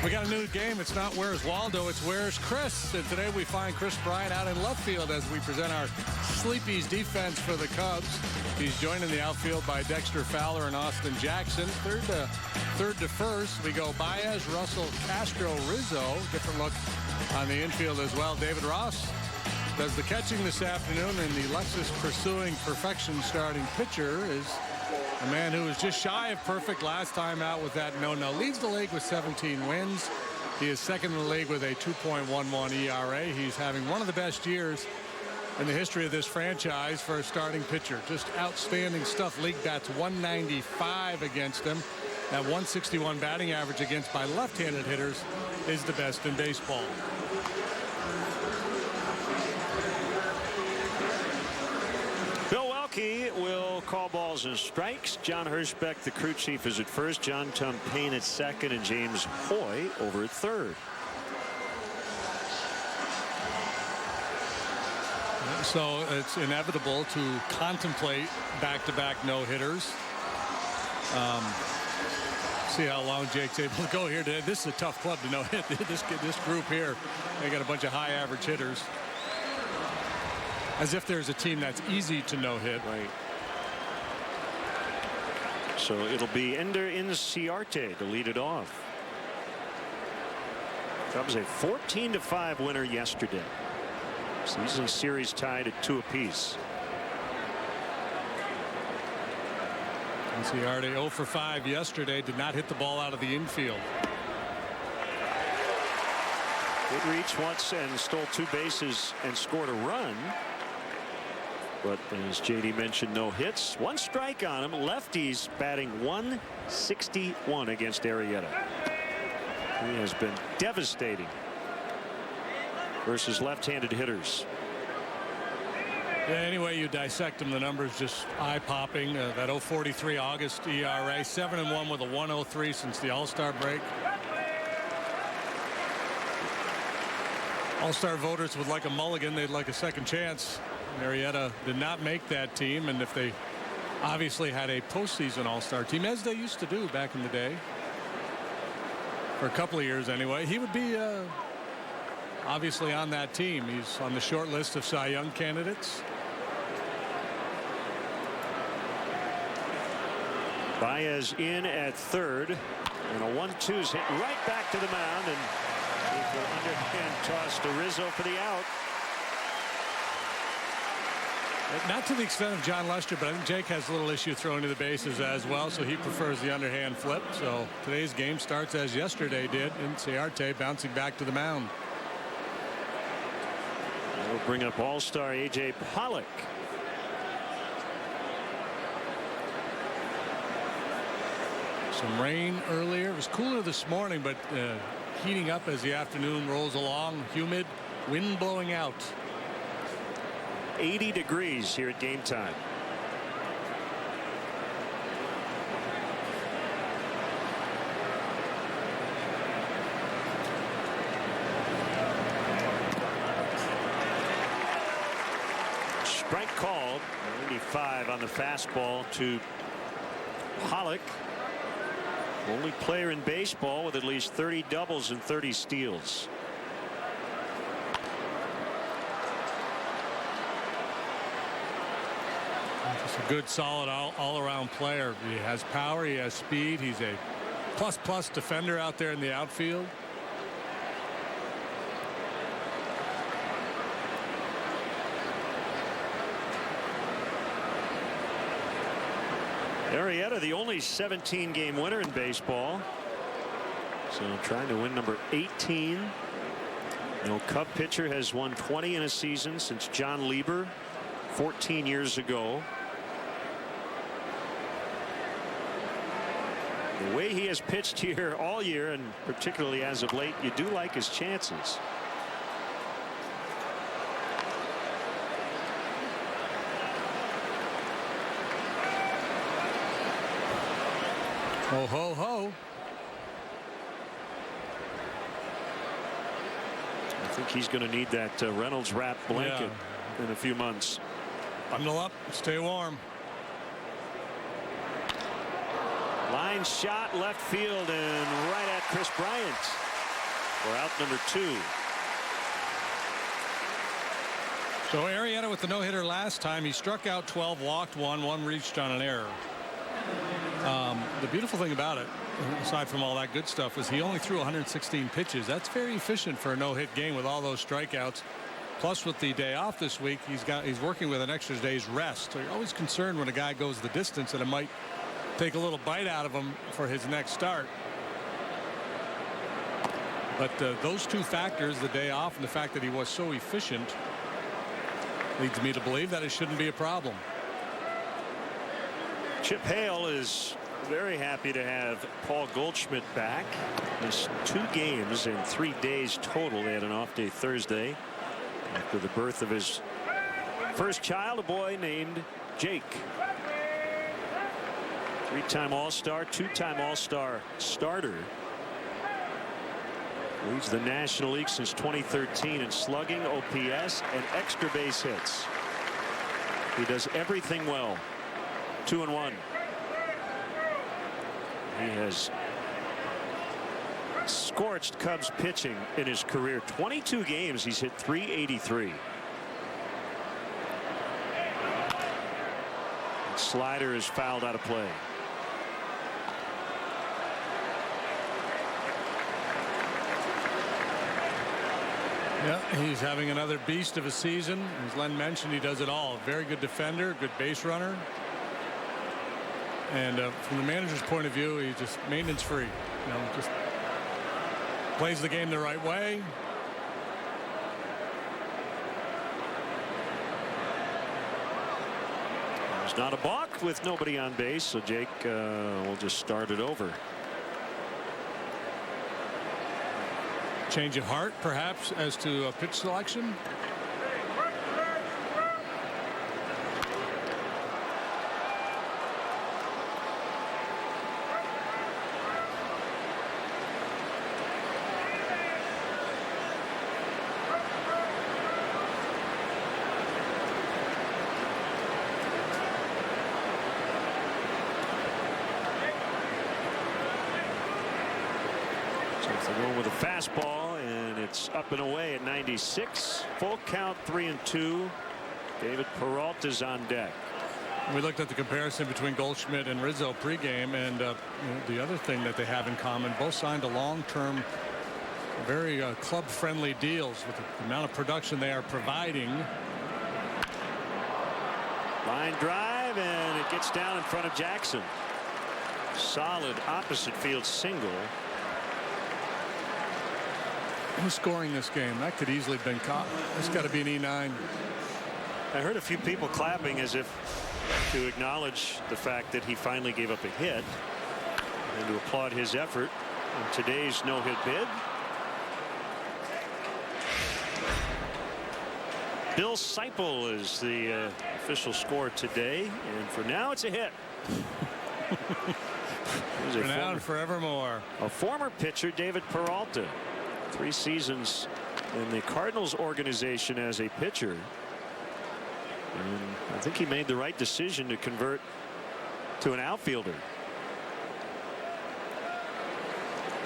We got a new game. It's not Where's Waldo, it's Where's Chris. And today we find Chris Bryant out in left field as we present our Sleepy's defense for the Cubs. He's joined in the outfield by Dexter Fowler and Austin Jackson. Third to first, we go Baez, Russell, Castro, Rizzo. Different look on the infield as well. David Ross does the catching this afternoon, and the Lexus pursuing perfection starting pitcher is a man who was just shy of perfect last time out with that no-no. Leads the league with 17 wins. He is second in the league with a 2.11 ERA. He's having one of the best years in the history of this franchise for a starting pitcher. Just outstanding stuff. League bats 195 against him. That 161 batting average against by left-handed hitters is the best in baseball. Bill Welke will call balls and strikes. John Hirschbeck, the crew chief, is at first. John Tumpane at second, and James Hoy over at third. So it's inevitable to contemplate back-to-back no-hitters. See how long Jake's able to go here today. This is a tough club to no-hit. This group here, they got a bunch of high-average hitters. As if there's a team that's easy to no-hit. Right. So it'll be Ender Inciarte to lead it off. Cubs a 14-5 winner yesterday. Season series tied at 2 apiece. Inciarte 0 for 5 yesterday. Did not hit the ball out of the infield. Did reach once and stole 2 bases and scored a run. But as JD mentioned, no hits. 1 strike on him. Lefties batting 161 against Arrieta. He has been devastating versus left-handed hitters. Yeah, anyway you dissect them, the numbers just eye-popping. That 0.43 August ERA, 7-1 with a 1.03 since the All-Star break. All-Star voters would like a mulligan. They'd like a second chance. Arrieta did not make that team, and if they obviously had a postseason All-Star team, as they used to do back in the day, for a couple of years anyway, he would be obviously on that team. He's on the short list of Cy Young candidates. Baez in at third, and a 1-2's hit right back to the mound, and equal underhand toss to Rizzo for the out. Not to the extent of John Lester, but I think Jake has a little issue throwing to the bases as well, so he prefers the underhand flip. So today's game starts as yesterday did. Inciarte bouncing back to the mound. We'll bring up All-Star A.J. Pollock. Some rain earlier. It was cooler this morning, but heating up as the afternoon rolls along. Humid, wind blowing out. 80 degrees here at game time. Strike called. 95 on the fastball to Pollock. Only player in baseball with at least 30 doubles and 30 steals. Just a good, solid, all-around player. He has power. He has speed. He's a plus defender out there in the outfield. Arrieta, the only 17-game winner in baseball. So trying to win number 18. No Cub pitcher has won 20 in a season since John Lieber 14 years ago. The way he has pitched here all year, and particularly as of late, you do like his chances. Ho, ho, ho. I think he's going to need that Reynolds wrap blanket in a few months. Bundle up, stay warm. Line shot left field and right at Chris Bryant for out number 2. So Arrieta with the no-hitter last time. He struck out 12, walked 1 reached on an error. The beautiful thing about it, aside from all that good stuff, was he only threw 116 pitches. That's very efficient for a no-hit game with all those strikeouts. Plus, with the day off this week, he's working with an extra day's rest. So you're always concerned when a guy goes the distance that it might take a little bite out of him for his next start. But those two factors, the day off and the fact that he was so efficient, leads me to believe that it shouldn't be a problem. Chip Hale is very happy to have Paul Goldschmidt back. Missed 2 games in 3 days total. They had an off day Thursday after the birth of his first child, a boy named Jake. 3-time All-Star, 2-time All-Star starter. Leads the National League since 2013 in slugging, OPS, and extra base hits. He does everything well. 2-1. He has scorched Cubs pitching in his career. 22 games, he's hit .383. Slider is fouled out of play. Yeah, he's having another beast of a season. As Len mentioned, he does it all. Very good defender, good base runner. And from the manager's point of view, he's just maintenance free. You know, just plays the game the right way. There's not a balk with nobody on base, so Jake will just start it over. Change of heart, perhaps, as to pitch selection. They're going with a fastball, and it's up and away at 96. Full count, 3-2. David Peralta's on deck. We looked at the comparison between Goldschmidt and Rizzo pregame, and the other thing that they have in common, both signed a long-term, very club-friendly deals with the amount of production they are providing. Line drive, and it gets down in front of Jackson. Solid opposite field single. Who's scoring this game? That could easily have been caught. It's got to be an E9. I heard a few people clapping as if to acknowledge the fact that he finally gave up a hit and to applaud his effort in today's no-hit bid. Bill Seipel is the official score today, and for now it's a hit. For now and forevermore. A former pitcher, David Peralta. 3 seasons in the Cardinals organization as a pitcher. And I think he made the right decision to convert to an outfielder.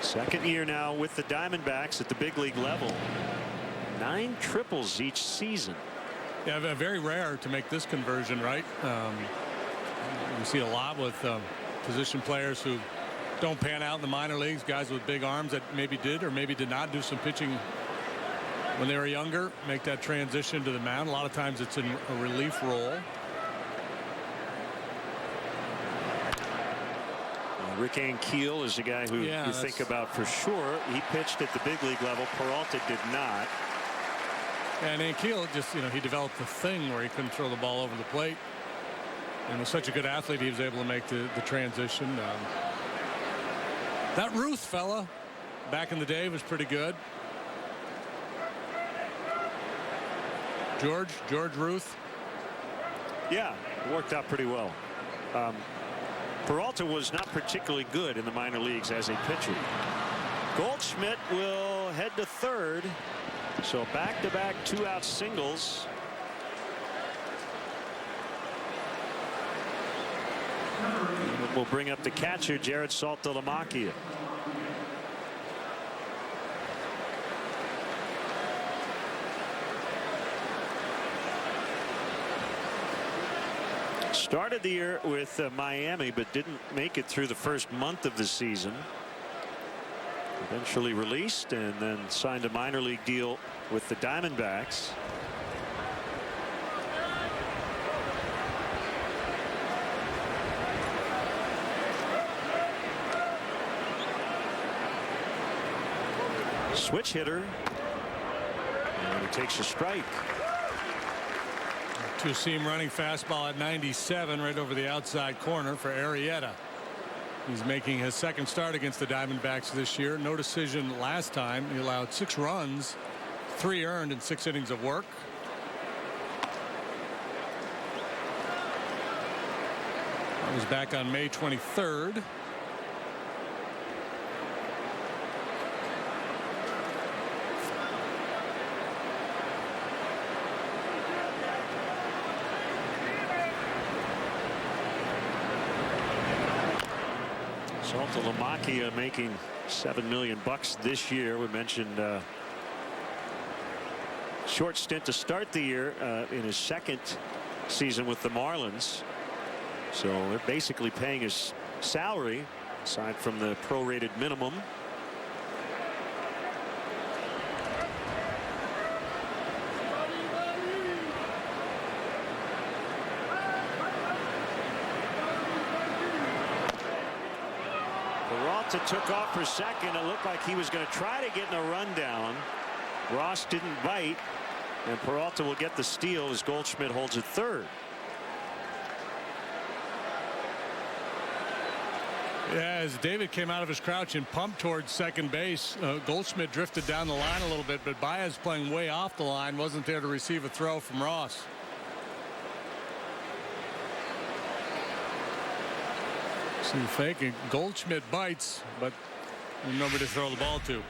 Second year now with the Diamondbacks at the big league level. 9 triples each season. Yeah, very rare to make this conversion, right? You see a lot with position players who don't pan out in the minor leagues, guys with big arms that maybe did or maybe did not do some pitching when they were younger, make that transition to the mound. A lot of times it's in a relief role. Rick Ankiel is a guy who you think about for sure. He pitched at the big league level. Peralta did not. And Ankiel just, he developed the thing where he couldn't throw the ball over the plate. And was such a good athlete, he was able to make the transition. That Ruth fella back in the day was pretty good. George Ruth. Yeah, it worked out pretty well. Peralta was not particularly good in the minor leagues as a pitcher. Goldschmidt will head to third. So back-to-back two-out singles. We'll bring up the catcher, Jared Saltalamacchia. Started the year with Miami, but didn't make it through the first month of the season. Eventually released and then signed a minor league deal with the Diamondbacks. Switch hitter. And he takes a strike. Two-seam running fastball at 97 right over the outside corner for Arrieta. He's making his second start against the Diamondbacks this year. No decision last time. He allowed 6 runs, 3 earned in 6 innings of work. That was back on May 23rd. Saltalamacchia making $7 million this year. We mentioned short stint to start the year in his second season with the Marlins. So they're basically paying his salary aside from the prorated minimum. Peralta took off for second. It looked like he was going to try to get in a rundown. Ross didn't bite, and Peralta will get the steal as Goldschmidt holds it third. Yeah, as David came out of his crouch and pumped towards second base, Goldschmidt drifted down the line a little bit, but Baez playing way off the line, wasn't there to receive a throw from Ross. See the fake, and Goldschmidt bites, but nobody to throw the ball to.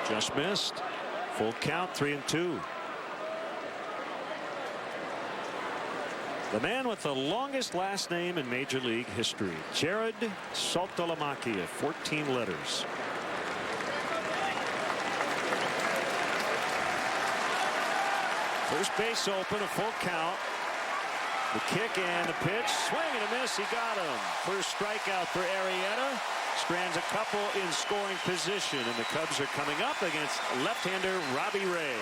Just missed. Full count, 3-2. The man with the longest last name in Major League history, Jared Saltalamacchia, 14 letters. First base open, a full count. The kick and the pitch, swing and a miss. He got him. First strikeout for Arrieta. Strands a couple in scoring position, and the Cubs are coming up against left-hander Robbie Ray.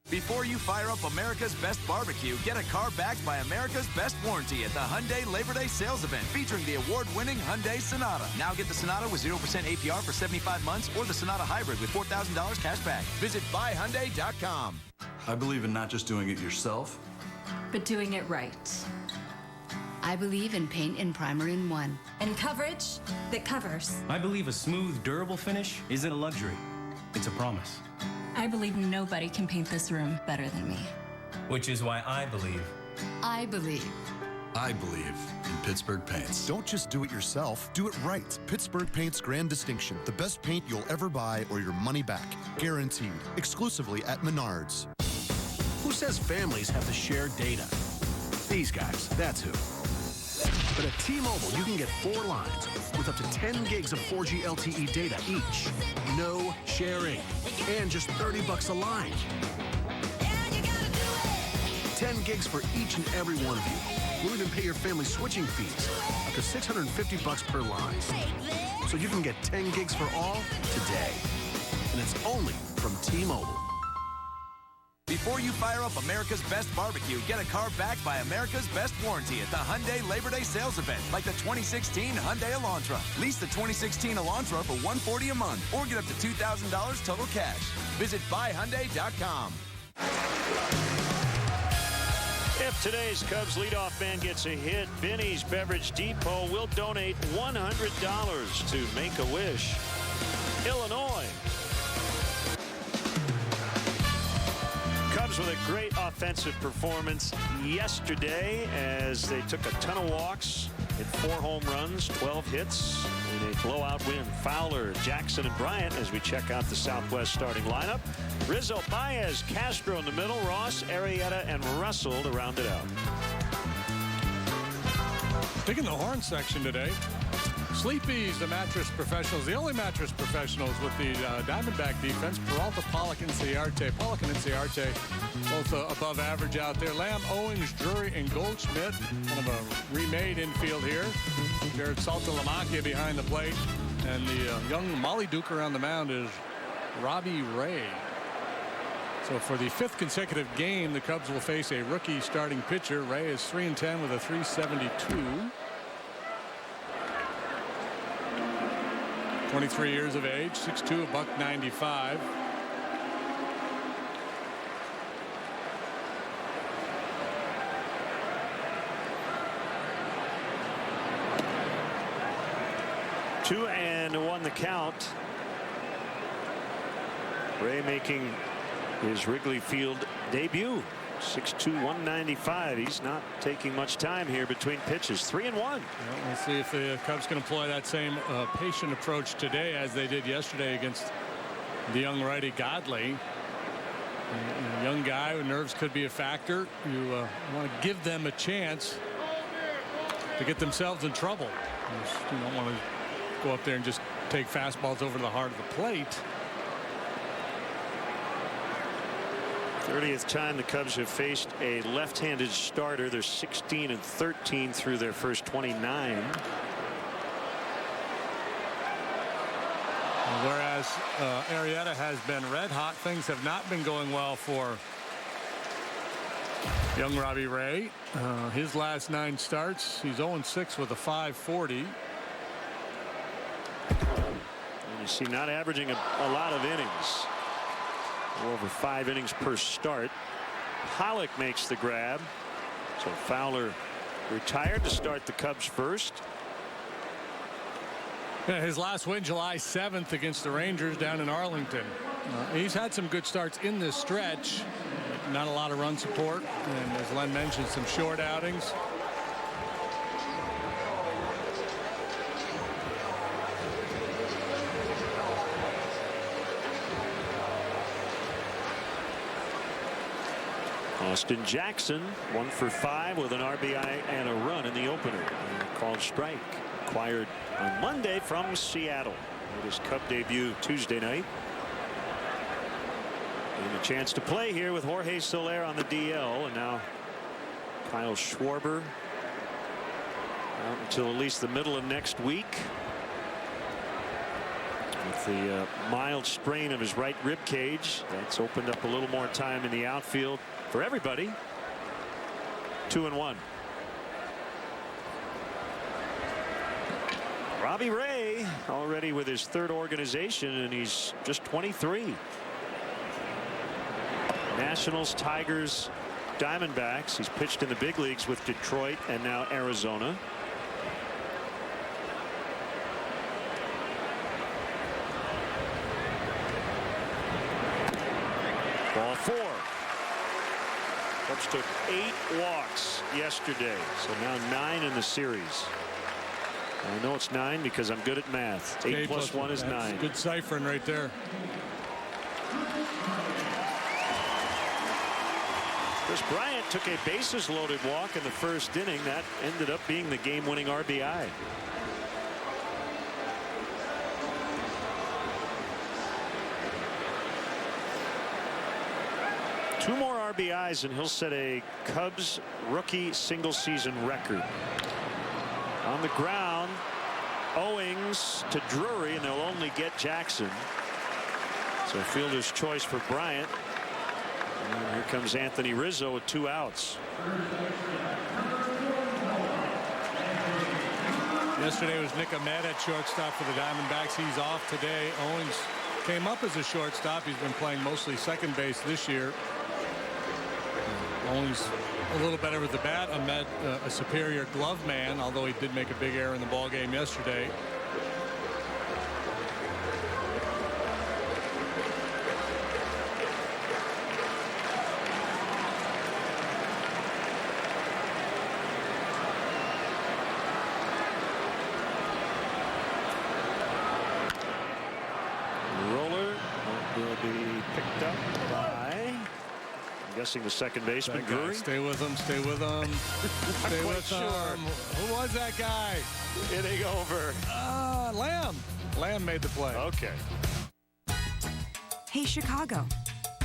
Before you fire up America's Best Barbecue, get a car backed by America's Best Warranty at the Hyundai Labor Day sales event featuring the award-winning Hyundai Sonata. Now get the Sonata with 0% APR for 75 months or the Sonata Hybrid with $4,000 cash back. Visit buyhyundai.com. I believe in not just doing it yourself, but doing it right. I believe in paint and primer in one. And coverage that covers. I believe a smooth, durable finish isn't a luxury. It's a promise. I believe nobody can paint this room better than me. Which is why I believe. I believe. I believe in Pittsburgh Paints. Don't just do it yourself, do it right. Pittsburgh Paints Grand Distinction. The best paint you'll ever buy or your money back. Guaranteed. Exclusively at Menards. Who says families have to share data? These guys, that's who. But at T-Mobile, you can get 4 lines with up to 10 gigs of 4G LTE data each. No sharing. And just $30 a line. 10 gigs for each and every one of you. We'll even pay your family switching fees, up to $650 per line. So you can get 10 gigs for all today. And it's only from T-Mobile. Before you fire up America's Best Barbecue, get a car backed by America's Best Warranty at the Hyundai Labor Day sales event, like the 2016 Hyundai Elantra. Lease the 2016 Elantra for $140 a month, or get up to $2,000 total cash. Visit buyhyundai.com. If today's Cubs leadoff man gets a hit, Benny's Beverage Depot will donate $100 to Make-A-Wish, Illinois. Cubs Cubs with a great offensive performance yesterday as they took a ton of walks, hit 4 home runs, 12 hits in a blowout win. Fowler, Jackson, and Bryant as we check out the Southwest starting lineup. Rizzo, Baez, Castro in the middle, Ross, Arrieta, and Russell to round it out. Digging the horn section today. Sleepy's the mattress professionals, the only mattress professionals with the Diamondback defense. Peralta, Pollock, and Ciarte. Pollock and Ciarte both above average out there. Lamb, Owens, Drury, and Goldschmidt. Kind of a remade infield here. Jared Saltalamacchia behind the plate. And the young Molly Duke around the mound is Robbie Ray. So for the 5th consecutive game, the Cubs will face a rookie starting pitcher. Ray is 3-10 with a 3.72. 23 years of age, 6'2", $195. Two and one the count. Ray making his Wrigley Field debut. 6'2", 195. He's not taking much time here between pitches. 3-1. Well, we'll see if the Cubs can employ that same patient approach today as they did yesterday against the young righty Godley. A young guy with nerves could be a factor. You want to give them a chance to get themselves in trouble. You don't want to go up there and just take fastballs over to the heart of the plate. 30th time the Cubs have faced a left-handed starter. They're 16-13 through their first 29. Whereas Arrieta has been red hot, things have not been going well for young Robbie Ray. His last 9 starts, he's 0-6 with a 5.40. And you see, not averaging a lot of innings. Over 5 innings per start. Pollock makes the grab. So Fowler retired to start the Cubs first. Yeah, his last win July 7th against the Rangers down in Arlington. He's had some good starts in this stretch. Not a lot of run support, and as Len mentioned, some short outings. Austin Jackson 1 for 5 with an RBI and a run in the opener. Called strike. Acquired on Monday from Seattle. Made his Cub debut Tuesday night. And a chance to play here with Jorge Soler on the DL, and now Kyle Schwarber out until at least the middle of next week with the mild sprain of his right rib cage. That's opened up a little more time in the outfield for everybody. 2-1. Robbie Ray already with his 3rd organization, and he's just 23. Nationals, Tigers, Diamondbacks. He's pitched in the big leagues with Detroit and now Arizona. Ball 4. Cubs took 8 walks yesterday, so now 9 in the series. I know it's 9 because I'm good at math. 8 plus 1 is 9. Good ciphering right there. Chris Bryant took a bases loaded walk in the first inning. That ended up being the game-winning RBI. Two more RBIs and he'll set a Cubs rookie single season record. On the ground, Owings to Drury, and they'll only get Jackson. So fielder's choice for Bryant. And here comes Anthony Rizzo with 2 outs. Yesterday was Nick Ahmed at shortstop for the Diamondbacks. He's off today. Owens came up as a shortstop. He's been playing mostly second base this year. Owens a little better with the bat. Ahmed a superior glove man, although he did make a big error in the ball game yesterday. guessing the second baseman. Drury. Stay with him. Stay with him. Stay with him. Who was that guy? Hitting over. Lamb. Lamb made the play. Okay. Hey, Chicago.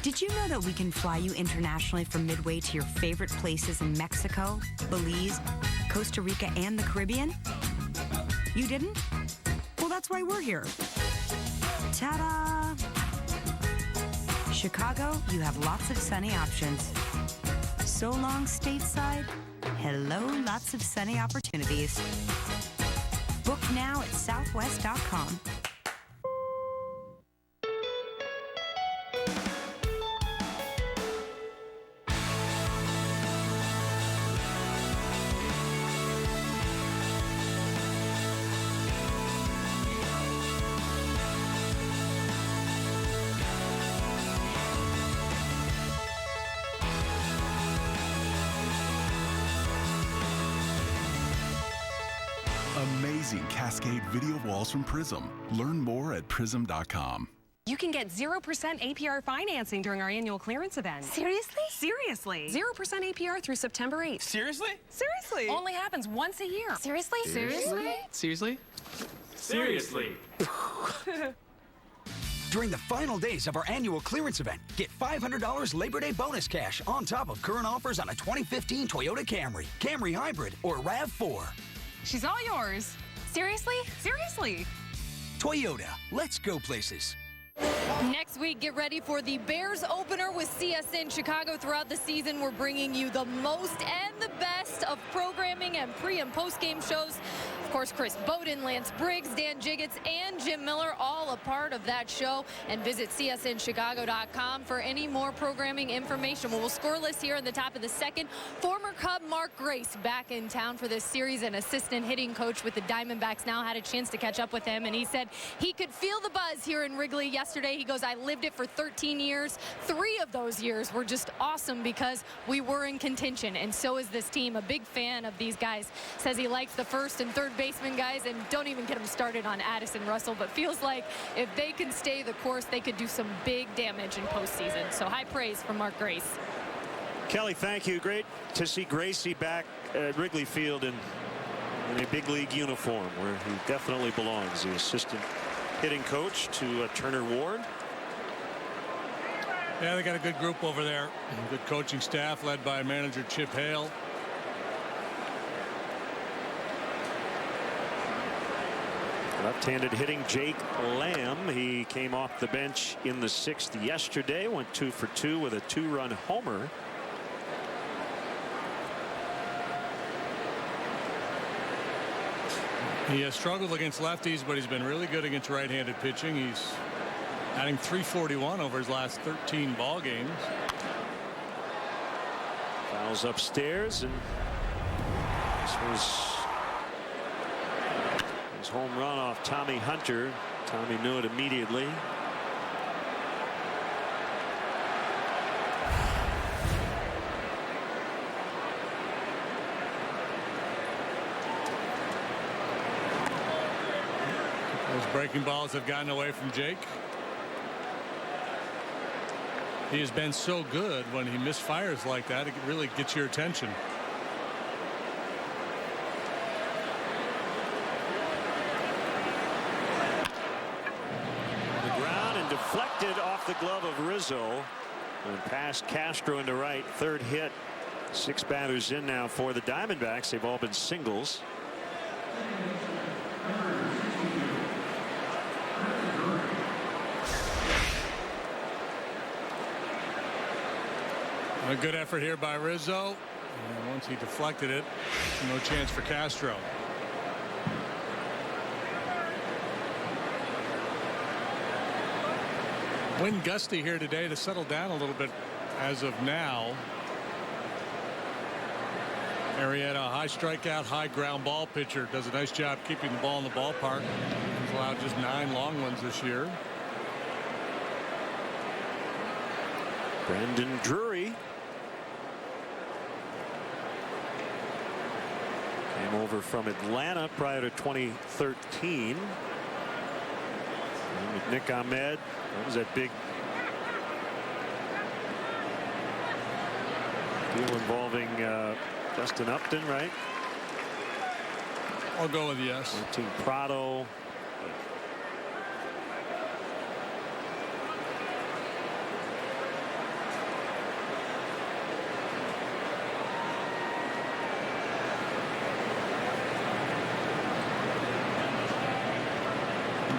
Did you know that we can fly you internationally from Midway to your favorite places in Mexico, Belize, Costa Rica, and the Caribbean? You didn't? Well, that's why we're here. Ta-da! Chicago, you have lots of sunny options. So long, stateside. Hello, lots of sunny opportunities. Book now at southwest.com. Amazing Cascade video walls from Prism. Learn more at prism.com. You can get 0% APR financing during our annual clearance event. Seriously? Seriously. 0% APR through September 8th. Seriously? Seriously. Only happens once a year. Seriously? Seriously? Seriously? Seriously. During the final days of our annual clearance event, get $500 Labor Day bonus cash on top of current offers on a 2015 Toyota Camry, Camry Hybrid, or RAV4. She's all yours. Seriously? Seriously. Toyota, let's go places. Next week, get ready for the Bears opener with CSN Chicago. Throughout the season, we're bringing you the most and the best of programming and pre- and post-game shows. Of course, Chris Bowden, Lance Briggs, Dan Jiggets, and Jim Miller, all a part of that show. And visit csnchicago.com for any more programming information. Well, we'll scoreless here in the top of the second. Former Cub Mark Grace back in town for this series, and assistant hitting coach with the Diamondbacks. Now had a chance to catch up with him, and he said he could feel the buzz here in Wrigley yesterday. He goes, I lived it for 13 years. 3 of those years were just awesome because we were in contention, and so is this team. A big fan of these guys. Says he likes the first and third baseman guys, and don't even get him started on Addison Russell, but feels like if they can stay the course, they could do some big damage in postseason. So high praise from Mark Grace. Kelly, thank you. Great to see Gracie back at Wrigley Field in a big league uniform where he definitely belongs. The assistant hitting coach to Turner Ward. Yeah, they got a good group over there. Good coaching staff led by manager Chip Hale. Left-handed hitting Jake Lamb. He came off the bench in the 6th yesterday. Went 2 for 2 with a 2-run homer. He has struggled against lefties, but he's been really good against right-handed pitching. He's adding .341 over his last 13 ball games. Fouls upstairs, and this was his home run off Tommy Hunter. Tommy knew it immediately. Those breaking balls have gotten away from Jake. He has been so good when he misfires like that. It really gets your attention. The ground and deflected off the glove of Rizzo and past Castro into right. Third hit. 6 batters in now for the Diamondbacks. They've all been singles. A good effort here by Rizzo. And once he deflected it, no chance for Castro. Wind gusty here today to settle down a little bit as of now. Arrieta, high strikeout, high ground ball pitcher, does a nice job keeping the ball in the ballpark. He's allowed just 9 long ones this year. Brandon Drury came over from Atlanta prior to 2013. And Nick Ahmed, that was that big Deal involving Justin Upton, right? I'll go with yes. Team Prado.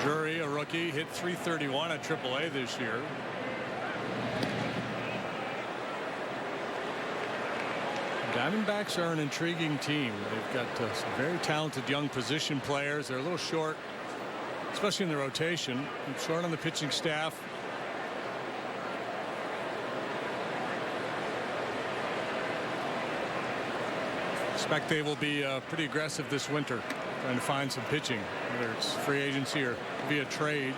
Drury, a rookie, hit .331 at AAA this year. Diamondbacks are an intriguing team. They've got some very talented young position players. They're a little short, especially in the rotation. Short on the pitching staff. Expect they will be pretty aggressive this winter, trying to find some pitching, whether it's free agency or via trade.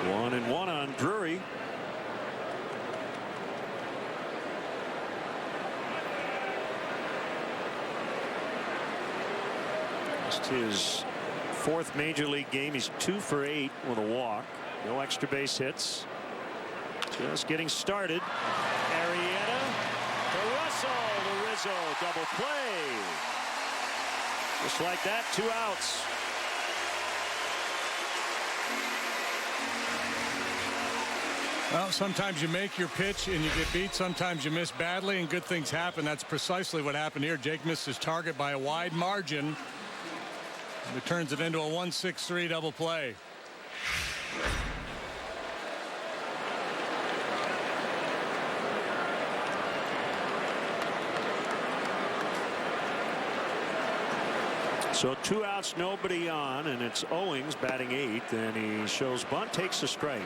1-1 on Drury. Just his 4th major league game. He's 2 for 8 with a walk. No extra base hits. Just getting started. Arrieta to Russell. To Rizzo. Double play. Just like that, 2 outs. Well, sometimes you make your pitch and you get beat. Sometimes you miss badly and good things happen. That's precisely what happened here. Jake missed his target by a wide margin. It turns it into a 1-6-3 double play. So 2 outs, nobody on, and it's Owings batting 8th, and he shows bunt, takes a strike.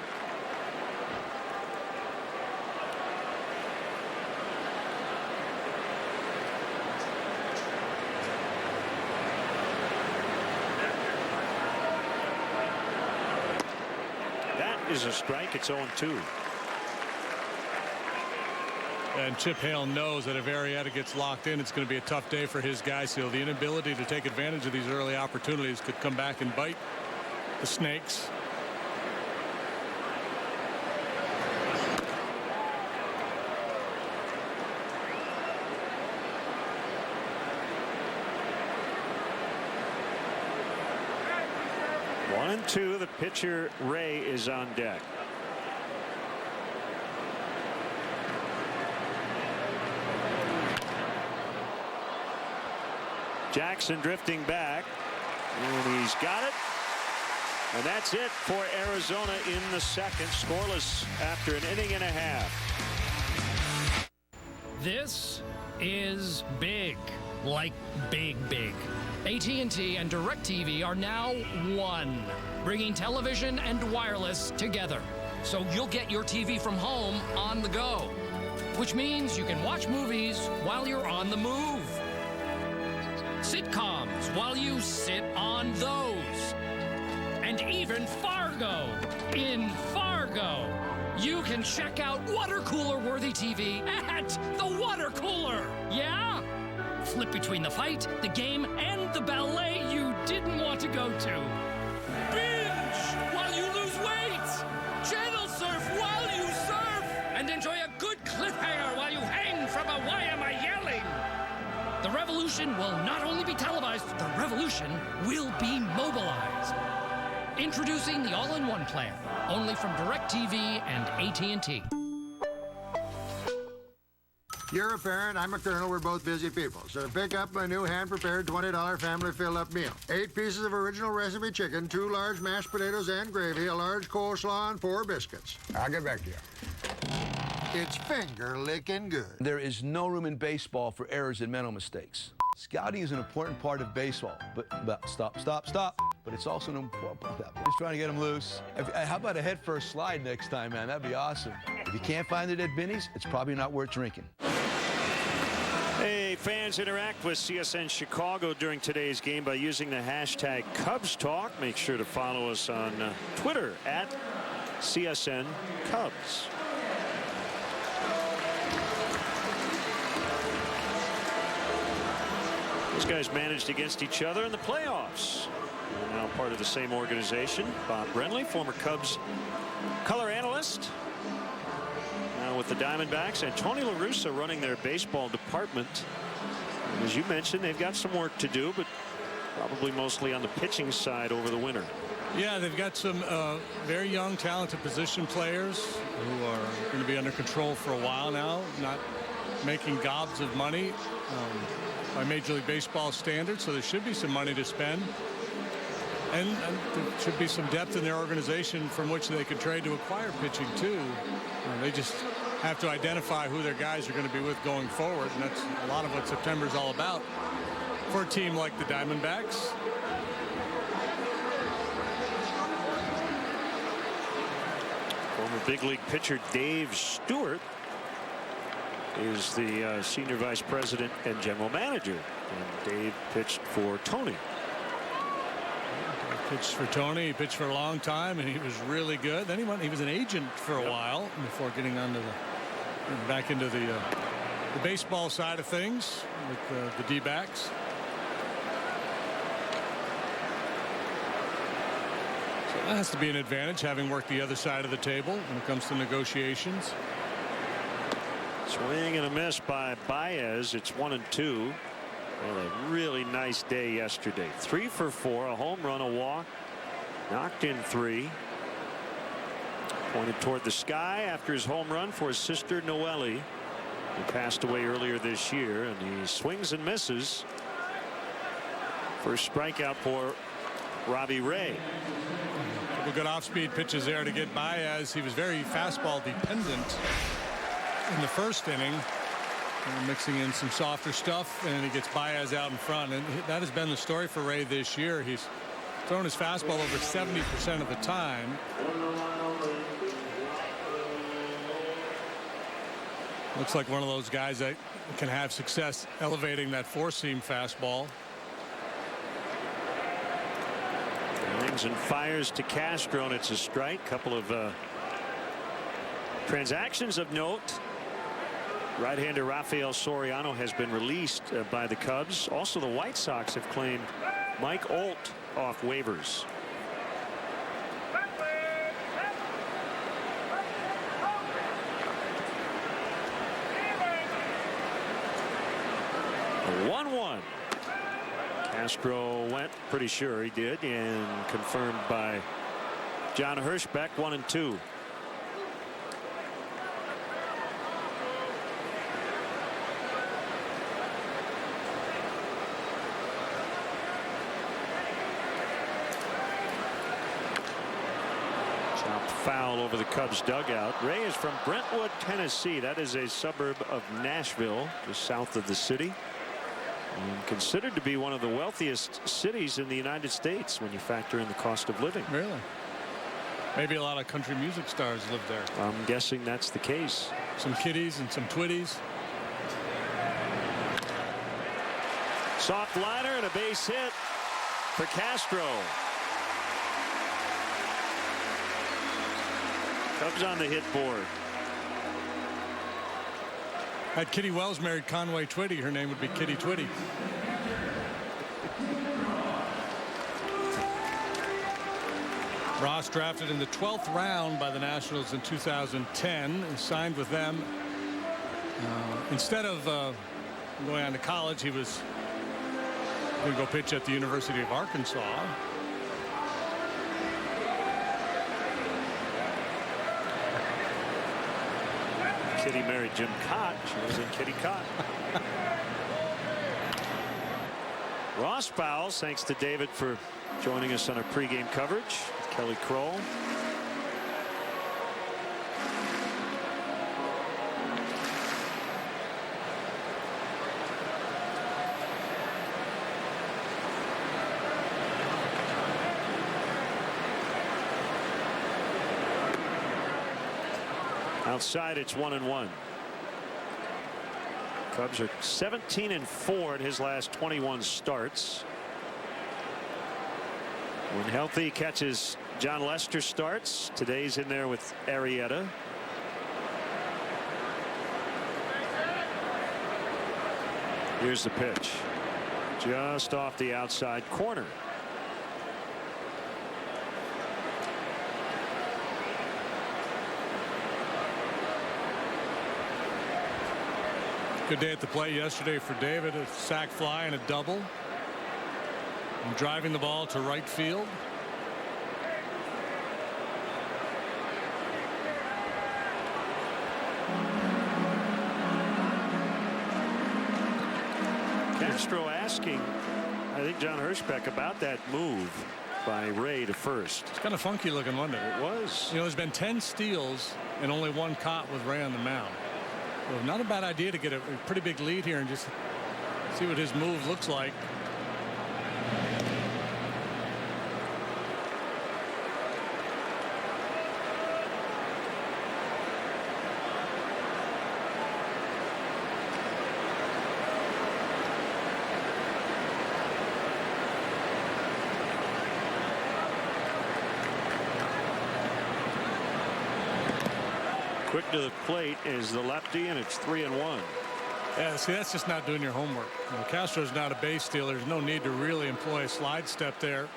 Is a strike. It's 0-2. And Chip Hale knows that if Arrieta gets locked in, it's going to be a tough day for his guys. So the inability to take advantage of these early opportunities could come back and bite the Snakes. One and two. The pitcher Ray is on deck. Jackson drifting back, and he's got it. And that's it for Arizona in the second, scoreless after an inning and a half. This is big, like big. AT&T and DirecTV are now one, bringing television and wireless together. So you'll get your TV from home on the go, which means you can watch movies while you're on the move. Sitcoms while you sit on those. And even Fargo. In Fargo, you can check out water cooler worthy TV at the water cooler. Yeah? Flip between the fight, the game, and the ballet you didn't want to go to. Binge while you lose weight. Channel surf while you surf. And enjoy a good cliffhanger while you hang from a why am I yelling? The revolution will not only be televised, the revolution will be mobilized. Introducing the all-in-one plan, only from DirecTV and AT&T. You're a parent, I'm a colonel, we're both busy people. So pick up my new hand-prepared $20 family fill-up meal. 8 pieces of original recipe chicken, 2 large mashed potatoes and gravy, a large coleslaw, and 4 biscuits. I'll get back to you. It's finger-licking good. There is no room in baseball for errors and mental mistakes. Scouting is an important part of baseball, but stop. But it's also an important part of that. Just trying to get them loose. How about a head-first slide next time, man? That'd be awesome. If you can't find it at Binny's, it's probably not worth drinking. Hey, fans, interact with CSN Chicago during today's game by using the hashtag Cubs Talk. Make sure to follow us on Twitter at CSN Cubs. Those guys managed against each other in the playoffs. They're now part of the same organization. Bob Brenly, former Cubs color analyst. the Diamondbacks, and Tony La Russa running their baseball department. And as you mentioned, they've got some work to do, but probably mostly on the pitching side over the winter. Yeah, they've got some very young, talented position players who are going to be under control for a while now, not making gobs of money by Major League Baseball standards, so there should be some money to spend. And there should be some depth in their organization from which they could trade to acquire pitching, too. They just have to identify who their guys are going to be with going forward, and that's a lot of what September is all about for a team like the Diamondbacks. Former big league pitcher Dave Stewart is the senior vice president and general manager. And Dave pitched for Tony. He pitched for Tony. He pitched for a long time, and he was really good. Then he was an agent for a while before getting onto back into the baseball side of things with the D-backs. That has to be an advantage, having worked the other side of the table when it comes to negotiations. Swing and a miss by Baez. It's 1-2. Well, a really nice day yesterday. 3 for 4, a home run, a walk, knocked in 3. Pointed toward the sky after his home run for his sister Noelle, who passed away earlier this year, and he swings and misses. First strikeout for Robbie Ray. Good off-speed pitches there to get Baez. He was very fastball dependent in the first inning, mixing in some softer stuff, and he gets Baez out in front, and that has been the story for Ray this year. He's thrown his fastball over 70% of the time. Looks like one of those guys that can have success elevating that four-seam fastball. Swings and fires to Castro, and it's a strike. Couple of transactions of note. Right-hander Rafael Soriano has been released by the Cubs. Also, the White Sox have claimed Mike Olt off waivers. A 1-1. Castro went, pretty sure he did, and confirmed by John Hirschbeck. 1-2. Chopped foul over the Cubs dugout. Ray is from Brentwood, Tennessee. That is a suburb of Nashville, just south of the city. And considered to be one of the wealthiest cities in the United States when you factor in the cost of living. Really? Maybe a lot of country music stars live there. I'm guessing that's the case. Some kiddies and some twitties. Soft liner and a base hit for Castro. Cubs on the hit board. Had Kitty Wells married Conway Twitty, her name would be Kitty Twitty. Ross drafted in the 12th round by the Nationals in 2010 and signed with them. Instead of going on to college, he was going to go pitch at the University of Arkansas. Kitty married Jim Cott. She was in Kitty Cott. Ross fouls. Thanks to David for joining us on our pregame coverage with Kelly Kroll. Outside, it's 1-1. Cubs are 17-4 in his last 21 starts. When healthy, catches John Lester starts. Today's in there with Arrieta. Here's the pitch. Just off the outside corner. Good day at the plate yesterday for David. A sac fly and a double. And driving the ball to right field. Castro asking, I think, John Hirschbeck about that move by Ray to first. It's kind of funky looking, wasn't it? It was. You know, there's been 10 steals and only 1 caught with Ray on the mound. So not a bad idea to get a pretty big lead here and just see what his move looks like. Quick to the plate is the lefty, and it's 3-1. Yeah, see, that's just not doing your homework. You know, Castro's not a base stealer. There's no need to really employ a slide step there.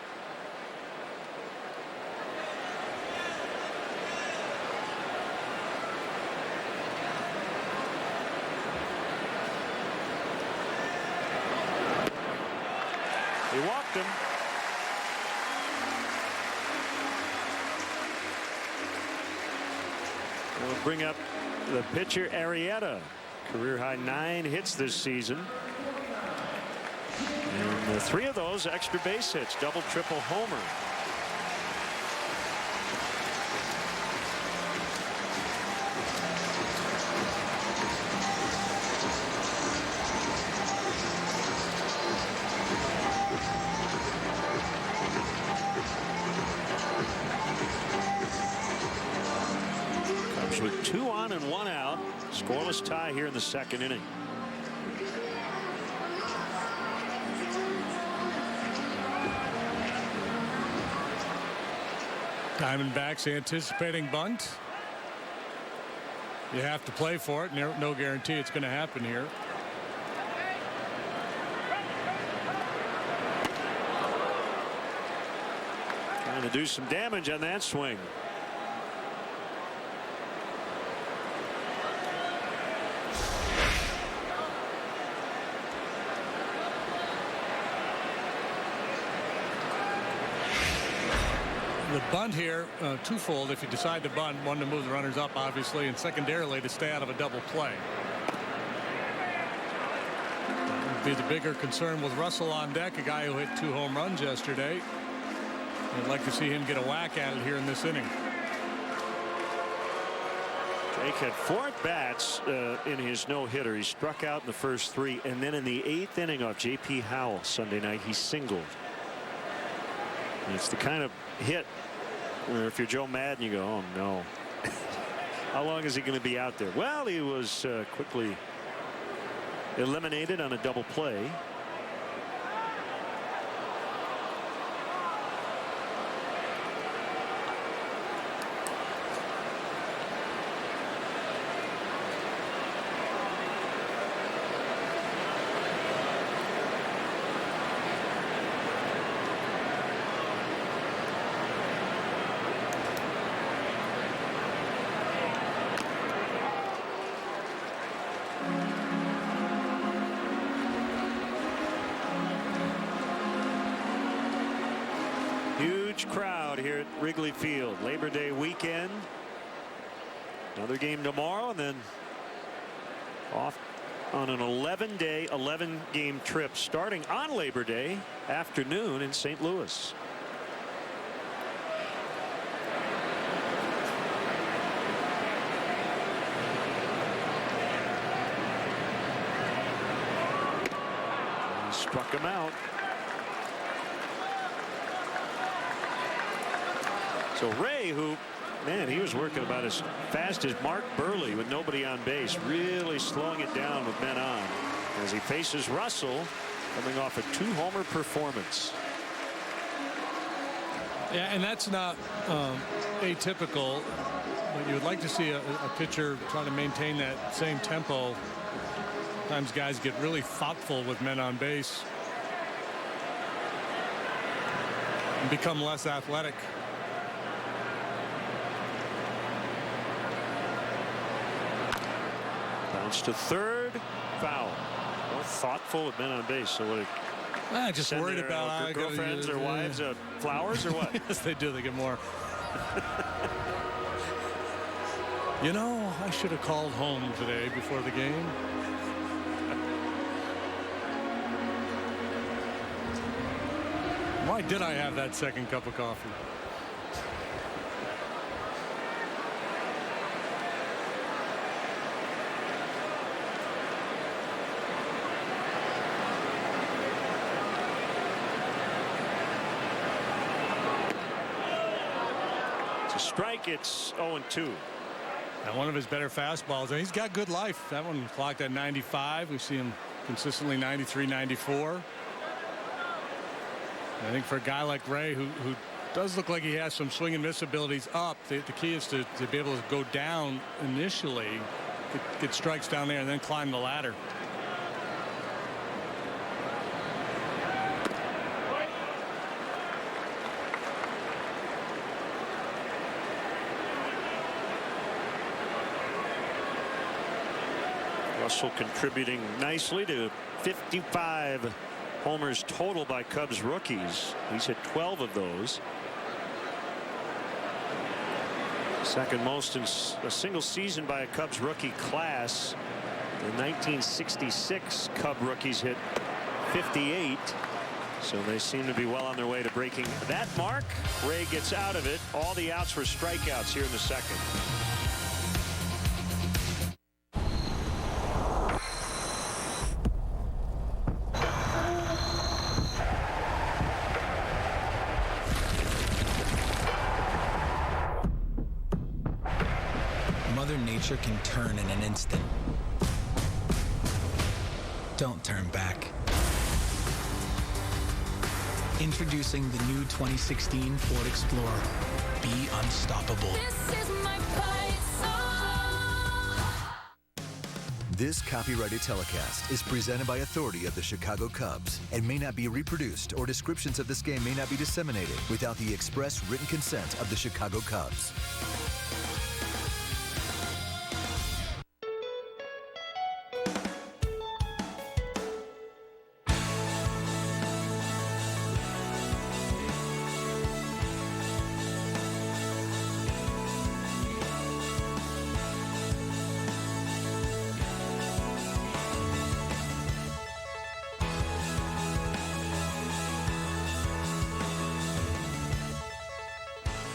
He walked him. We'll bring up the pitcher, Arrieta. Career high 9 hits this season. And 3 of those extra base hits, double, triple homer. With 2 on and 1 out, scoreless tie here in the 2nd inning. Diamondbacks anticipating bunt. You have to play for it. No guarantee it's going to happen here. Trying to do some damage on that swing. The bunt here, twofold. If you decide to bunt, one to move the runners up, obviously, and secondarily to stay out of a double play. That would be the bigger concern with Russell on deck, a guy who hit 2 home runs yesterday. I'd like to see him get a whack at it here in this inning. Jake had 4 at-bats in his no-hitter. He struck out in the first 3, and then in the 8th inning off J.P. Howell Sunday night, he singled. And it's the kind of hit where if you're Joe Madden, you go, oh no. How long is he going to be out there? Well, he was quickly eliminated on a double play. Crowd here at Wrigley Field. Labor Day weekend. Another game tomorrow, and then off on an 11-day, 11-game trip starting on Labor Day afternoon in St. Louis. He struck him out. So Ray, who, man, he was working about as fast as Mark Burley with nobody on base, really slowing it down with men on as he faces Russell coming off a 2-homer performance. Yeah, and that's not atypical, but you would like to see a pitcher try to maintain that same tempo. Sometimes guys get really thoughtful with men on base and become less athletic. Bounce to third. foul. More thoughtful with men on base. So what? Just worried about girlfriends or wives flowers or what? Yes, they do. They get more. You know, I should have called home today before the game. Why did I have that second cup of coffee? It's a strike. It's 0-2. And one of his better fastballs, and he's got good life. That one clocked at 95. We see him consistently 93, 94. I think for a guy like Ray, who does look like he has some swing and miss abilities up, the key is to be able to go down initially, get strikes down there, and then climb the ladder. Russell contributing nicely to 55 homers total by Cubs rookies. He's hit 12 of those. Second most in a single season by a Cubs rookie class. The 1966 Cub rookies hit 58. So they seem to be well on their way to breaking that mark. Ray gets out of it. All the outs were strikeouts here in the second. Mother Nature can turn in an instant. Don't turn back. Introducing the new 2016 Ford Explorer. Be unstoppable. This is my fight song. This copyrighted telecast is presented by authority of the Chicago Cubs and may not be reproduced, or descriptions of this game may not be disseminated without the express written consent of the Chicago Cubs.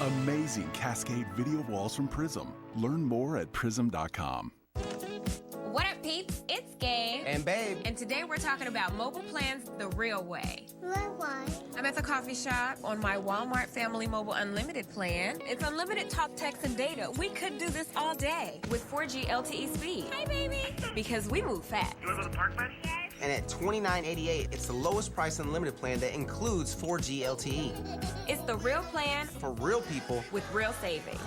Amazing Cascade video walls from Prism. Learn more at prism.com. What up, peeps? It's Gabe. And Babe. And today we're talking about mobile plans the real way. Why? I'm at the coffee shop on my Walmart Family Mobile Unlimited plan. It's unlimited talk, text, and data. We could do this all day with 4G LTE speed. Hi, baby. Because we move fast. You want to go to the park, bud? And at $29.88, it's the lowest price unlimited plan that includes 4G LTE. It's the real plan for real people with real savings.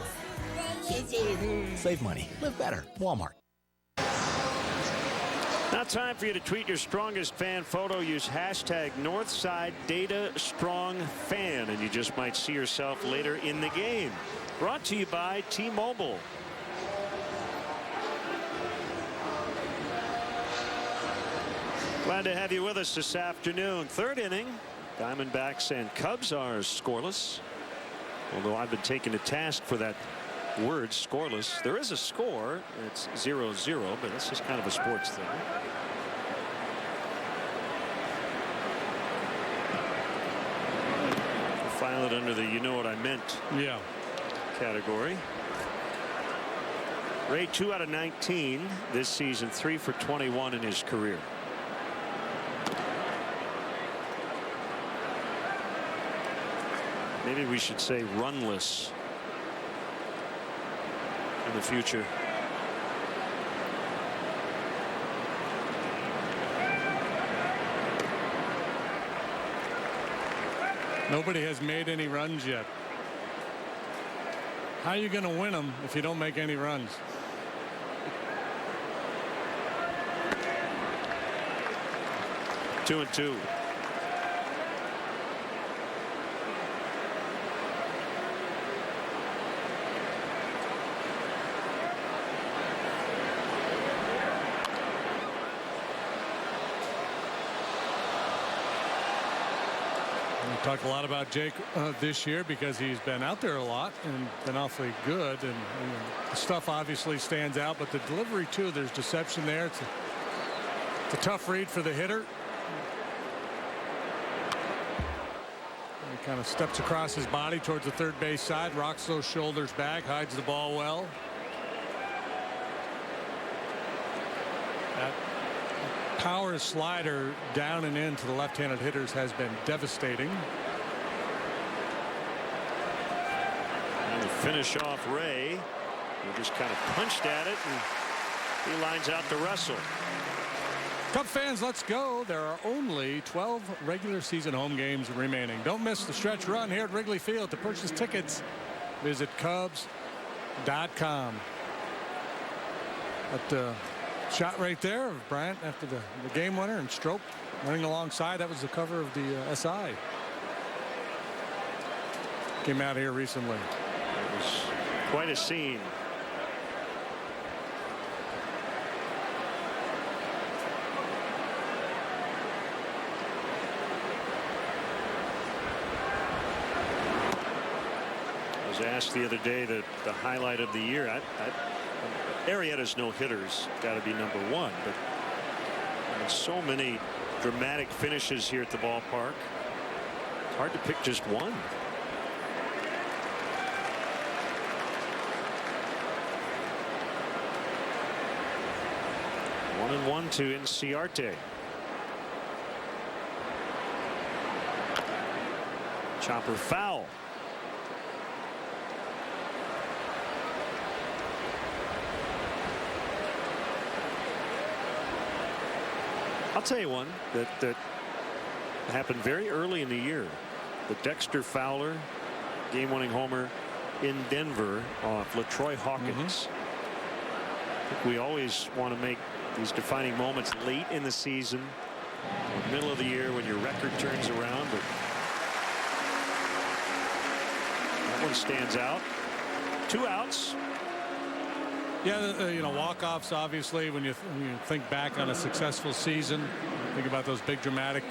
Save money. Live better. Walmart. Now time for you to tweet your strongest fan photo. Use hashtag NorthsideDataStrongFan, and you just might see yourself later in the game. Brought to you by T-Mobile. Glad to have you with us this afternoon. Third inning. Diamondbacks and Cubs are scoreless. Although I've been taken to task for that word, scoreless. There is a score. It's 0-0, but it's just kind of a sports thing. We'll file it under the "you know what I meant" category. Ray 2 out of 19 this season, 3 for 21 in his career. Maybe we should say runless in the future. Nobody has made any runs yet. How are you going to win them if you don't make any runs? Two and two. Talked a lot about Jake this year because he's been out there a lot and been awfully good. And the stuff obviously stands out, but the delivery, too, there's deception there. It's a tough read for the hitter. He kind of steps across his body towards the third base side, rocks those shoulders back, hides the ball well. That power slider down and into the left-handed hitters has been devastating. And to finish off Ray, he just kind of punched at it, and he lines out to Russell. Cub fans, let's go. There are only 12 regular season home games remaining. Don't miss the stretch run here at Wrigley Field. To purchase tickets, visit Cubs.com. But shot right there of Bryant after the game winner, and Strope running alongside. That was the cover of the SI. Came out here recently. It was quite a scene. I was asked the other day that the highlight of the year, Arrieta's no-hitters got to be number one, but I mean, so many dramatic finishes here at the ballpark. It's hard to pick just one. One and one to Inciarte. Chopper foul. I'll tell you one that happened very early in the year. The Dexter Fowler game-winning homer in Denver off LaTroy Hawkins. I think we always want to make these defining moments late in the season or middle of the year when your record turns around, but that one stands out. 2 outs. Yeah, you know, walk-offs, obviously, when you think back on a successful season, think about those big dramatic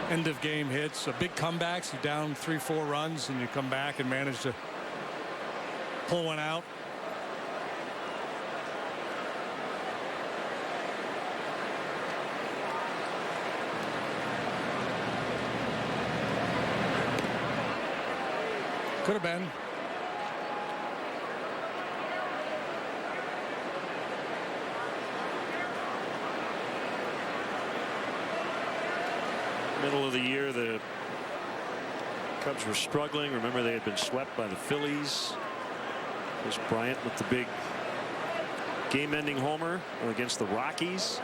end-of-game hits, big comebacks. You're down 3-4 runs, and you come back and manage to pull one out. Could have been. Middle of the year, the Cubs were struggling. Remember, they had been swept by the Phillies. There's Bryant with the big game-ending homer against the Rockies.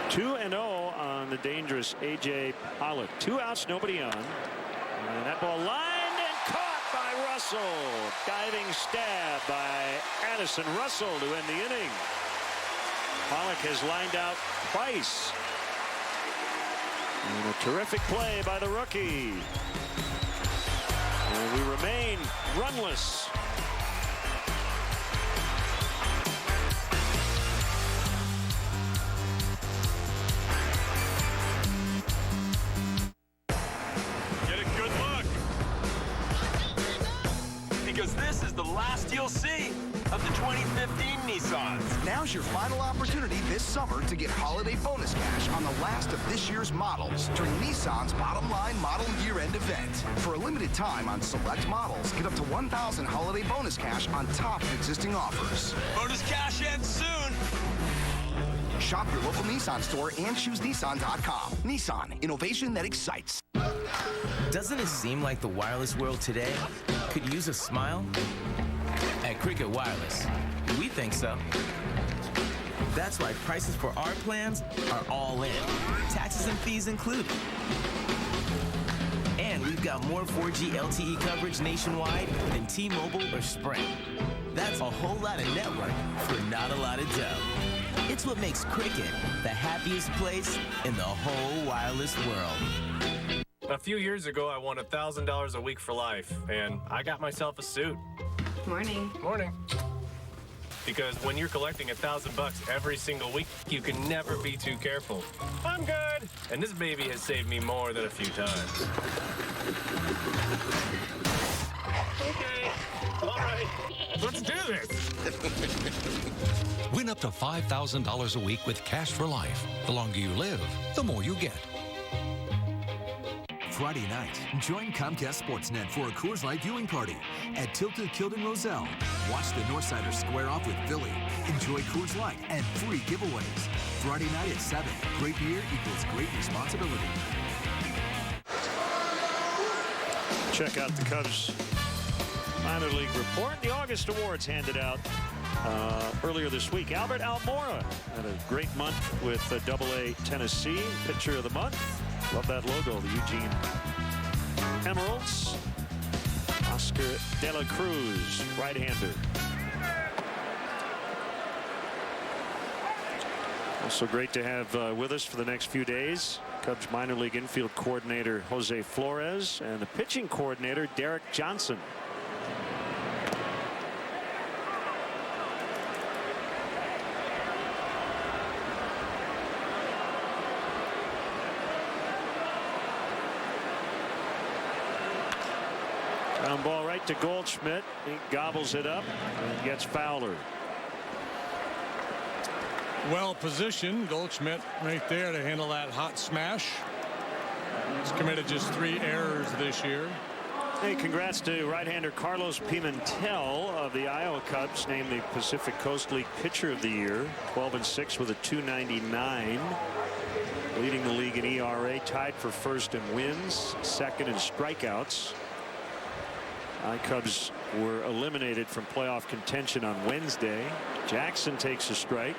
Two and 0 on the dangerous A.J. Pollock. 2 outs, nobody on. And that ball lined and caught by Russell. Diving stab by Addison Russell to end the inning. Pollock has lined out twice. And a terrific play by the rookie. And we remain runless. Get a good look. Because this is the last you'll see of the 2015 Nissans. Now's your final opportunity this summer to get holiday bonus cash on the last of this year's models during Nissan's Bottom Line Model Year-End event. For a limited time on select models, get up to $1,000 holiday bonus cash on top of existing offers. Bonus cash ends soon. Shop your local Nissan store and choose Nissan.com. Nissan, innovation that excites. Doesn't it seem like the wireless world today could use a smile? At Cricket Wireless, we think so. That's why prices for our plans are all in, taxes and fees included. And we've got more 4G LTE coverage nationwide than T-Mobile or Sprint. That's a whole lot of network for not a lot of dough. It's what makes Cricket the happiest place in the whole wireless world. A few years ago, I won $1,000 a week for life, and I got myself a suit. Morning. Morning. because when you're collecting $1,000 every single week, you can never be too careful. I'm good. And this baby has saved me more than a few times. Okay. All right. Let's do this. Win up to $5,000 a week with Cash for Life. The longer you live, the more you get. Friday night, join Comcast Sportsnet for a Coors Light viewing party at Tilted Kilden Roselle. Watch the Northsiders square off with Philly. Enjoy Coors Light and free giveaways. Friday night at 7. Great beer equals great responsibility. Check out the Cubs minor league report. The August awards handed out earlier this week. Albert Almora had a great month with AA Tennessee. Pitcher of the month. Love that logo, the Eugene Emeralds. Oscar De La Cruz, right-hander. Also great to have with us for the next few days Cubs minor league infield coordinator Jose Flores and the pitching coordinator Derek Johnson. Ground ball right to Goldschmidt. He gobbles it up and gets Fowler. Well positioned. Goldschmidt right there to handle that hot smash. He's committed just 3 errors this year. Hey, congrats to right-hander Carlos Pimentel of the Iowa Cubs, named the Pacific Coast League Pitcher of the Year. 12-6 with a .299. Leading the league in ERA, tied for first in wins, second in strikeouts. Cubs were eliminated from playoff contention on Wednesday. Jackson takes a strike.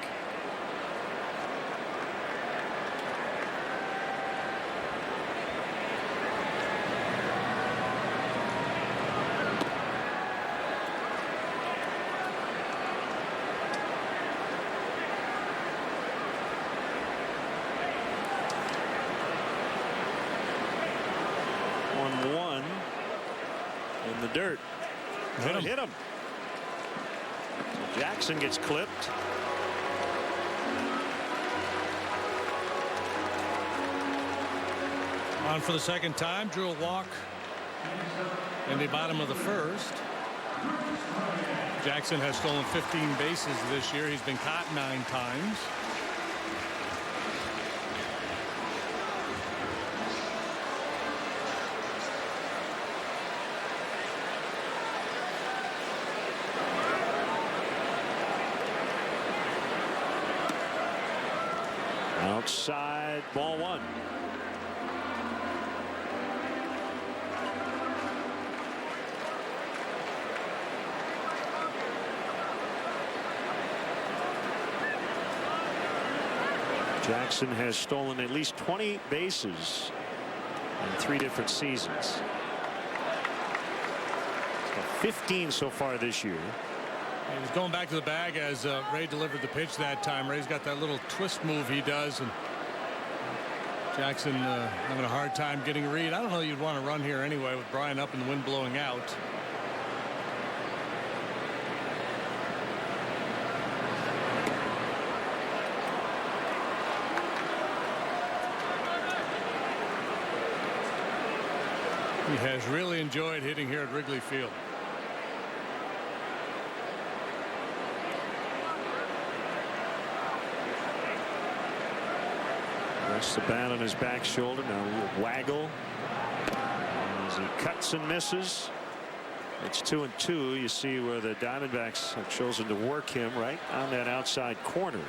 In the dirt. Hit him. So Jackson gets clipped. On for the second time. Drew a walk in the bottom of the first. Jackson has stolen 15 bases this year. He's been caught 9 times. Outside, ball 1. Jackson has stolen at least 20 bases in 3 different seasons. 15 so far this year. He was going back to the bag as Ray delivered the pitch that time. Ray's got that little twist move he does, and Jackson having a hard time getting a read. I don't know you'd want to run here anyway with Brian up and the wind blowing out. He has really enjoyed hitting here at Wrigley Field. Rests the bat on his back shoulder. Now a little waggle as he cuts and misses. It's 2-2. You see where the Diamondbacks have chosen to work him right on that outside corner,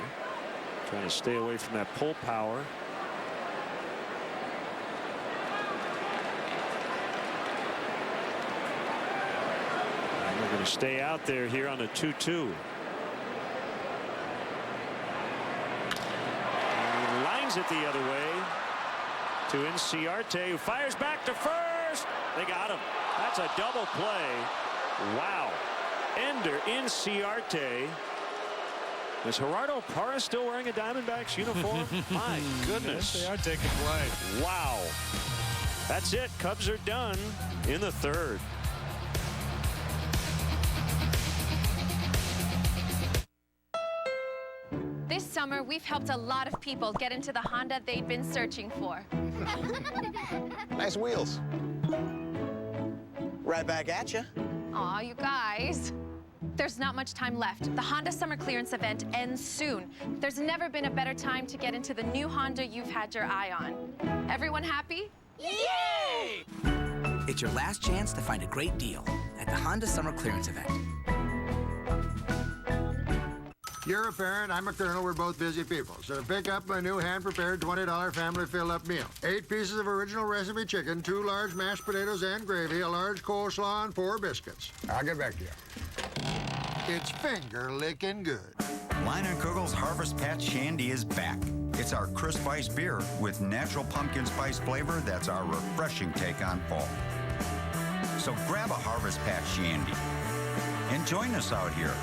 trying to stay away from that pull power. And we're going to stay out there here on a 2-2. It the other way to Inciarte, who fires back to first. They got him. That's a double play. Wow. Ender Inciarte. Is Gerardo Parra still wearing a Diamondbacks uniform? My goodness. Yes, they are taking play. Wow. That's it. Cubs are done in the 3rd. This summer, we've helped a lot of people get into the Honda they've been searching for. Nice wheels. Right back at you. Aw, you guys. There's not much time left. The Honda Summer Clearance event ends soon. There's never been a better time to get into the new Honda you've had your eye on. Everyone happy? Yay! It's your last chance to find a great deal at the Honda Summer Clearance event. You're a parent, I'm a colonel, we're both busy people. So pick up my new hand-prepared $20 family fill-up meal. 8 pieces of original recipe chicken, 2 large mashed potatoes and gravy, a large coleslaw, and 4 biscuits. I'll get back to you. It's finger-licking good. Line & Kugel's Harvest Patch Shandy is back. It's our crisp ice beer with natural pumpkin spice flavor that's our refreshing take on fall. So grab a Harvest Patch Shandy and join us out here.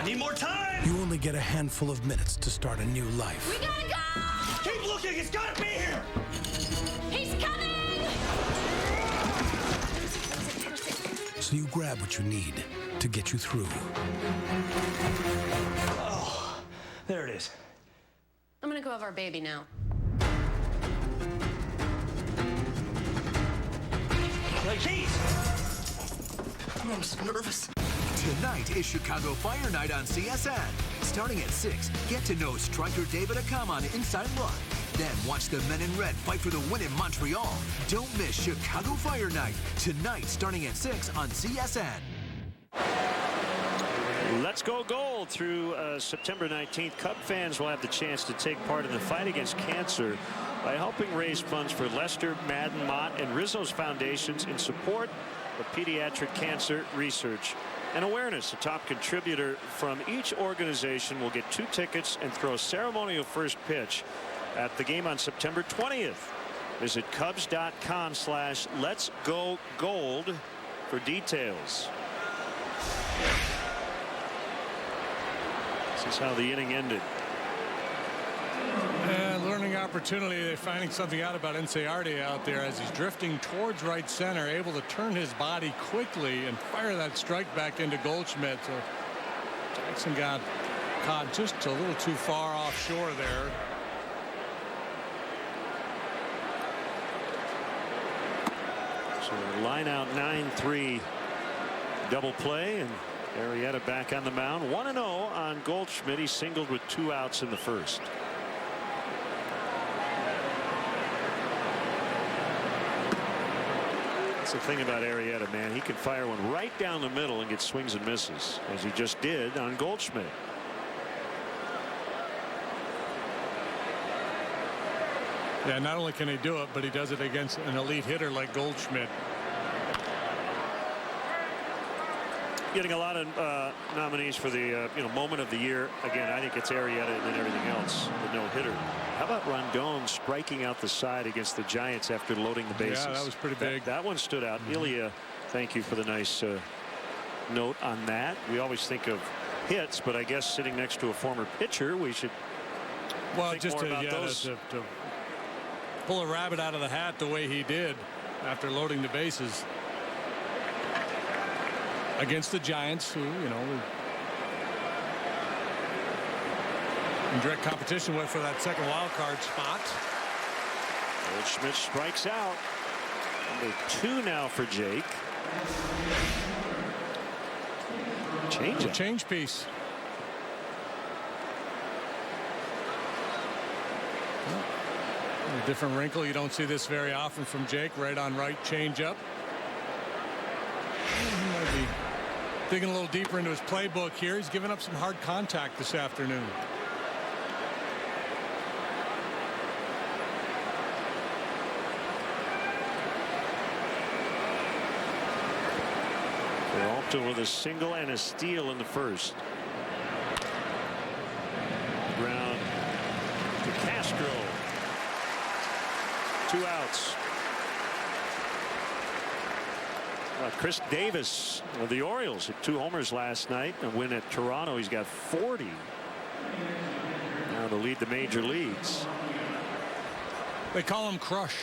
Need more time! You only get a handful of minutes to start a new life. We gotta go! Keep looking! It's gotta be here! He's coming! So you grab what you need to get you through. Oh, there it is. I'm gonna go have our baby now. Like keys! I'm so nervous. Tonight is Chicago Fire Night on CSN. Starting at 6, get to know striker David Accam on Inside Look. Then watch the men in red fight for the win in Montreal. Don't miss Chicago Fire Night. Tonight, starting at 6 on CSN. Let's go gold through September 19th. Cub fans will have the chance to take part in the fight against cancer by helping raise funds for Lester, Madden, Mott, and Rizzo's foundations in support of pediatric cancer research and awareness. A top contributor from each organization will get 2 tickets and throw a ceremonial first pitch at the game on September 20th. Visit Cubs.com/letsgogold for details. This is how the inning ended. Learning opportunity. They're finding something out about Inciarte out there as he's drifting towards right center, able to turn his body quickly and fire that strike back into Goldschmidt. So Jackson got caught just a little too far offshore there. So line out 9-3 double play, and Arrieta back on the mound. 1-0 on Goldschmidt. He singled with 2 outs in the first. That's the thing about Arrieta, man. He can fire one right down the middle and get swings and misses, as he just did on Goldschmidt. Yeah, not only can he do it, but he does it against an elite hitter like Goldschmidt. Getting a lot of nominees for the moment of the year. Again, I think it's Arrieta and then everything else. The no-hitter. How about Rondon striking out the side against the Giants after loading the bases? Yeah, that was pretty big. That one stood out. Ilya, thank you for the nice note on that. We always think of hits, but I guess sitting next to a former pitcher, we should think just more about those. to pull a rabbit out of the hat the way he did after loading the bases against the Giants, who, in direct competition with for that second wild card spot. Goldschmidt strikes out. Number 2 now for Jake. Change piece. A different wrinkle. You don't see this very often from Jake. Right on right changeup. He might be digging a little deeper into his playbook here. He's given up some hard contact this afternoon. Peralta with a single and a steal in the first. Ground to Castro. 2 outs. Chris Davis of the Orioles hit 2 homers last night. A win at Toronto. He's got 40. Now to lead the major leagues. They call him Crush.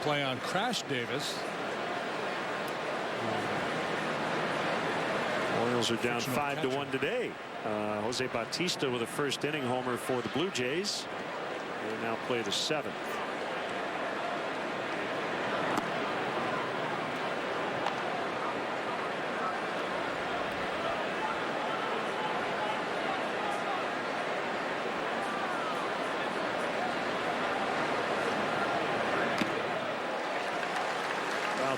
Play on Crash Davis. Orioles are down 5-1 today. Jose Bautista with a first inning homer for the Blue Jays. They now play the 7th.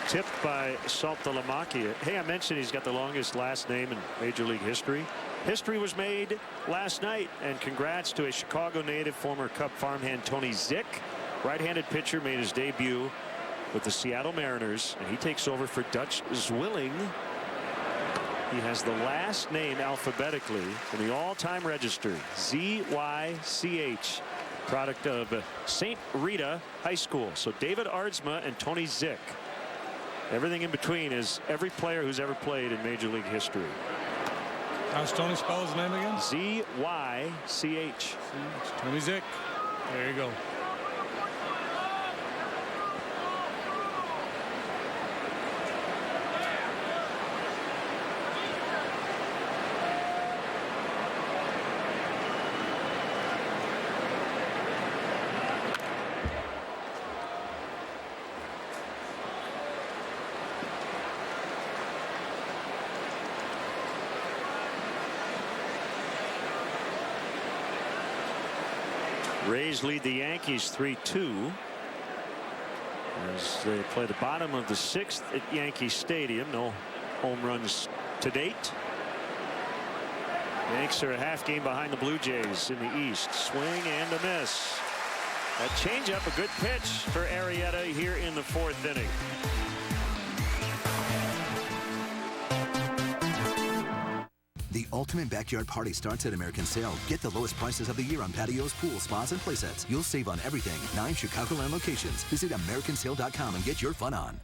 Tipped by Saltalamacchia. Hey, I mentioned he's got the longest last name in Major League history. History was made last night, and congrats to a Chicago native, former Cub farmhand Tony Zick. Right-handed pitcher made his debut with the Seattle Mariners, and he takes over for Dutch Zwilling. He has the last name alphabetically in the all-time register, Z-Y-C-H, product of St. Rita High School. So David Aardsma and Tony Zick. Everything in between is every player who's ever played in Major League history. How's Tony spell his name again? Z-Y-C-H. Tony Zick. There you go. Rays lead the Yankees 3-2 as they play the bottom of the 6th at Yankee Stadium. No home runs to date. Yanks are a half game behind the Blue Jays in the East. Swing and a miss. A changeup, a good pitch for Arrieta here in the 4th inning. The ultimate backyard party starts at American Sale. Get the lowest prices of the year on patios, pools, spas, and playsets. You'll save on everything. 9 Chicagoland locations. Visit AmericanSale.com and get your fun on.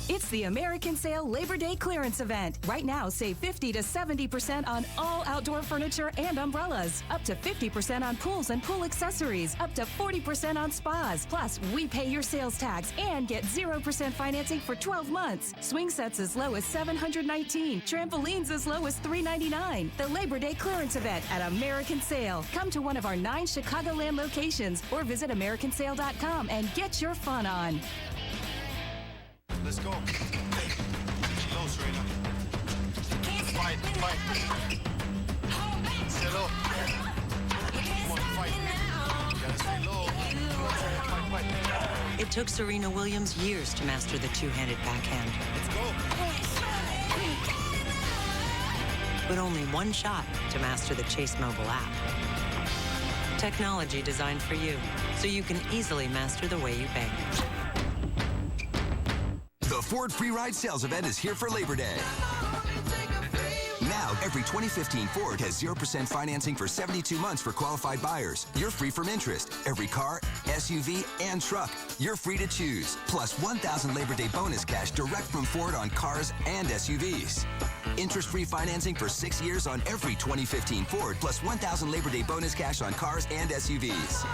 It's the American Sale Labor Day clearance event. Right now, save 50 to 70% on all outdoor furniture and umbrellas. Up to 50% on pools and pool accessories. Up to 40% on spas. Plus, we pay your sales tax and get 0% financing for 12 months. Swing sets as low as $719. Trampolines as low as $399. The Labor Day clearance event at American Sale. Come to one of our 9 Chicagoland locations or visit AmericanSale.com and get your fun on. Let's go. Close right now. Fight, fight. Stay low. Come on, fight. You gotta stay low. Fight, fight. It took Serena Williams years to master the two-handed backhand. Let's go. But only one shot to master the Chase mobile app. Technology designed for you, so you can easily master the way you bang. The Ford Free Ride Sales Event is here for Labor Day. Now, every 2015 Ford has 0% financing for 72 months for qualified buyers. You're free from interest. Every car, SUV, and truck, you're free to choose. Plus $1,000 Labor Day bonus cash direct from Ford on cars and SUVs. Interest-free financing for 6 years on every 2015 Ford, plus $1,000 Labor Day bonus cash on cars and SUVs.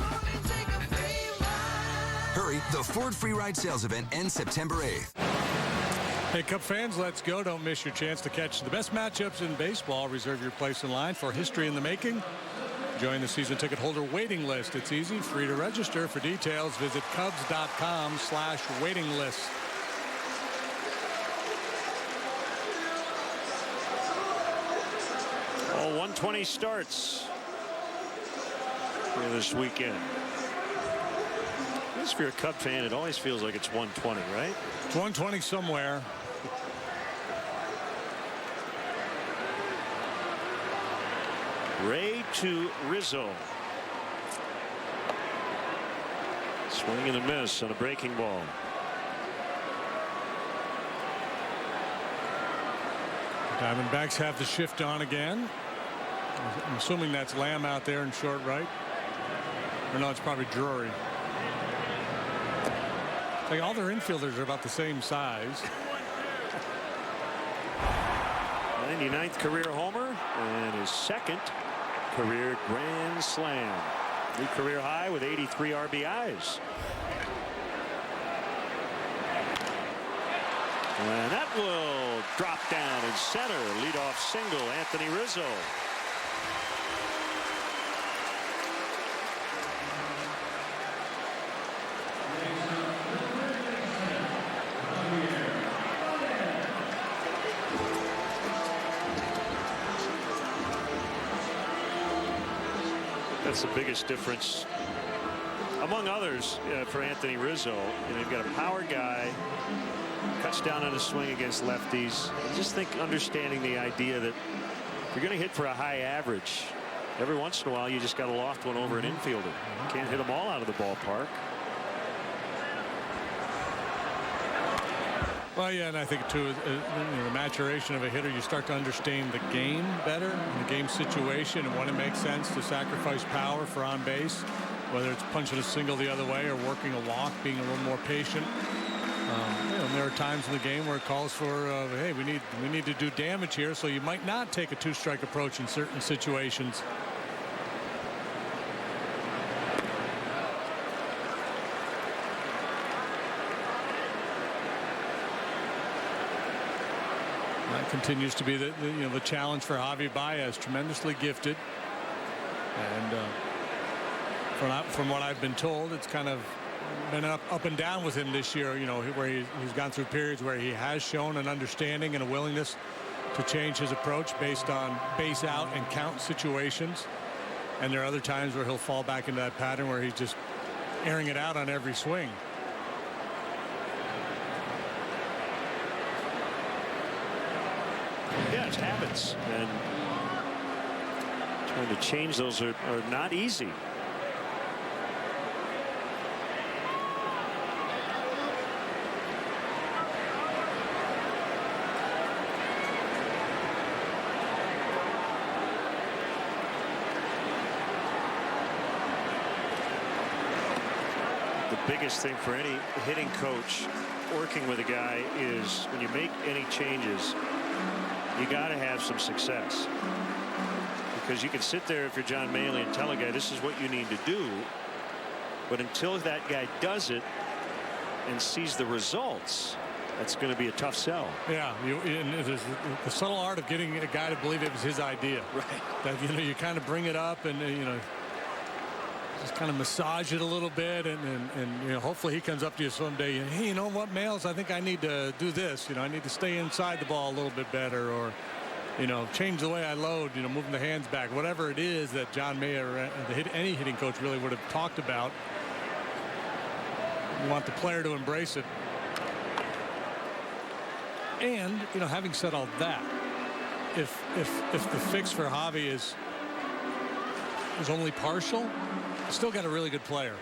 Hurry, the Ford Free Ride Sales Event ends September 8th. Hey, Cub fans, let's go. Don't miss your chance to catch the best matchups in baseball. Reserve your place in line for history in the making. Join the season ticket holder waiting list. It's easy, free to register. For details, visit Cubs.com/waiting list. All 120 starts here this weekend. If you're a Cub fan, it always feels like it's 120, right? It's 120 somewhere. Ray to Rizzo. Swing and a miss on a breaking ball. Diamondbacks have the shift on again. I'm assuming that's Lamb out there in short right. Or no, it's probably Drury. Like all their infielders are about the same size. 99th career homer and his 2nd career grand slam. New career high with 83 RBIs. And that will drop down and and center. Leadoff single, Anthony Rizzo. That's the biggest difference, among others, for Anthony Rizzo. And they've got a power guy, cuts down on his swing against lefties. I just think understanding the idea that if you're going to hit for a high average, every once in a while you just got to loft one over an infielder. You can't hit them all out of the ballpark. Well, yeah, and I think too, the maturation of a hitter, you start to understand the game better, and the game situation, and when it makes sense to sacrifice power for on base, whether it's punching a single the other way or working a walk, being a little more patient. And there are times in the game where it calls for, hey, we need to do damage here, so you might not take a two-strike approach in certain situations. That continues to be the challenge for Javi Baez. Tremendously gifted, and from what I've been told, it's kind of been up and down with him this year. Where he's gone through periods where he has shown an understanding and a willingness to change his approach based on base out and count situations, and there are other times where he'll fall back into that pattern where he's just airing it out on every swing. Yeah, it's habits, and trying to change those are not easy. The biggest thing for any hitting coach working with a guy is when you make any changes, you got to have some success, because you can sit there if you're John Maley and tell a guy this is what you need to do, but until that guy does it and sees the results, that's going to be a tough sell. Yeah, there's the subtle art of getting a guy to believe it was his idea. Right. That you kind of bring it up and just kind of massage it a little bit, and hopefully he comes up to you someday and, hey, you know what, Males, I think I need to do this. I need to stay inside the ball a little bit better, or change the way I load, moving the hands back, whatever it is that John Mayer, any hitting coach, really would have talked about. You want the player to embrace it. And having said all that, if the fix for Javi is only partial, still got a really good player.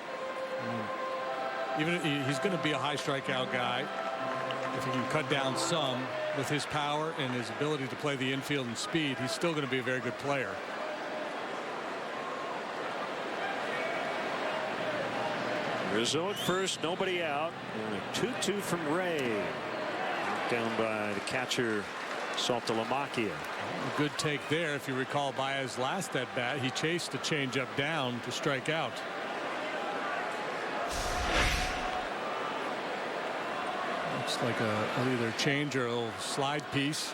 Even he's going to be a high strikeout guy. If he can cut down some with his power and his ability to play the infield and speed, he's still going to be a very good player. Rizzo at first, nobody out, and a 2-2 from Ray. Down by the catcher, Saltalamacchia. A good take there. If you recall Baez's last at bat, he chased the changeup down to strike out. Looks like either a change or a little slide piece.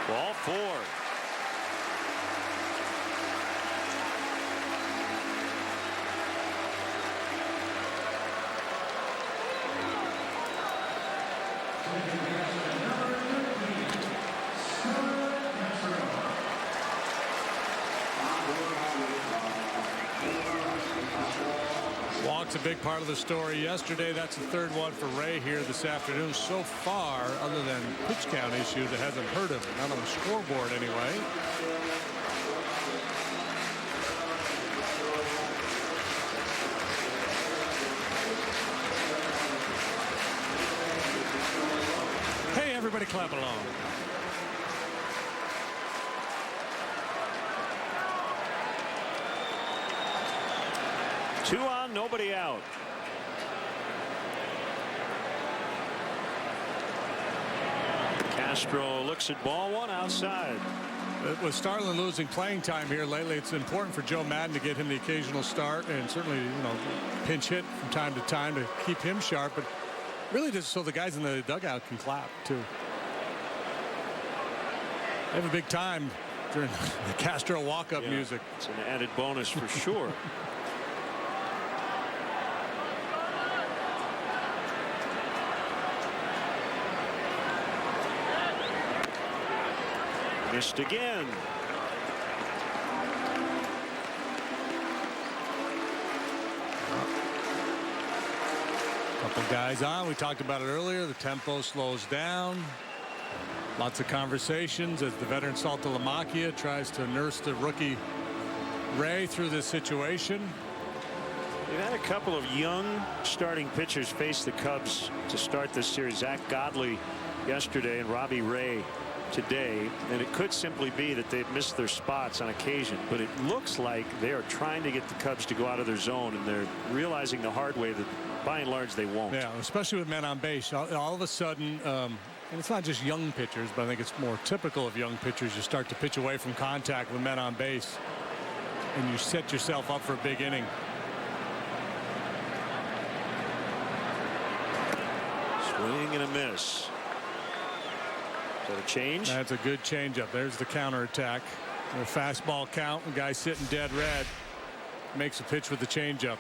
Ball 4. Walk's a big part of the story yesterday. That's the third one for Ray here this afternoon. So far, other than pitch count issues, it hasn't hurt him. Not on the scoreboard anyway. Hey, everybody clap along. Two on, nobody out. Castro looks at ball 1 outside. With Starlin losing playing time here lately, it's important for Joe Madden to get him the occasional start and certainly, pinch hit from time to time to keep him sharp, but really just so the guys in the dugout can clap too. They have a big time during the Castro walk-up music. It's an added bonus for sure. Missed again. Couple guys on. We talked about it earlier. The tempo slows down. Lots of conversations as the veteran Saltalamacchia tries to nurse the rookie Ray through this situation. We've had a couple of young starting pitchers face the Cubs to start this series. Zach Godley yesterday and Robbie Ray today, and it could simply be that they've missed their spots on occasion, but it looks like they are trying to get the Cubs to go out of their zone, and they're realizing the hard way that by and large they won't. Yeah, especially with men on base. All of a sudden, and it's not just young pitchers, but I think it's more typical of young pitchers. You start to pitch away from contact with men on base, and you set yourself up for a big inning. Swing and a miss. Is that a change? That's a good changeup. There's the counterattack. A fastball count, and guy sitting dead red makes a pitch with the changeup.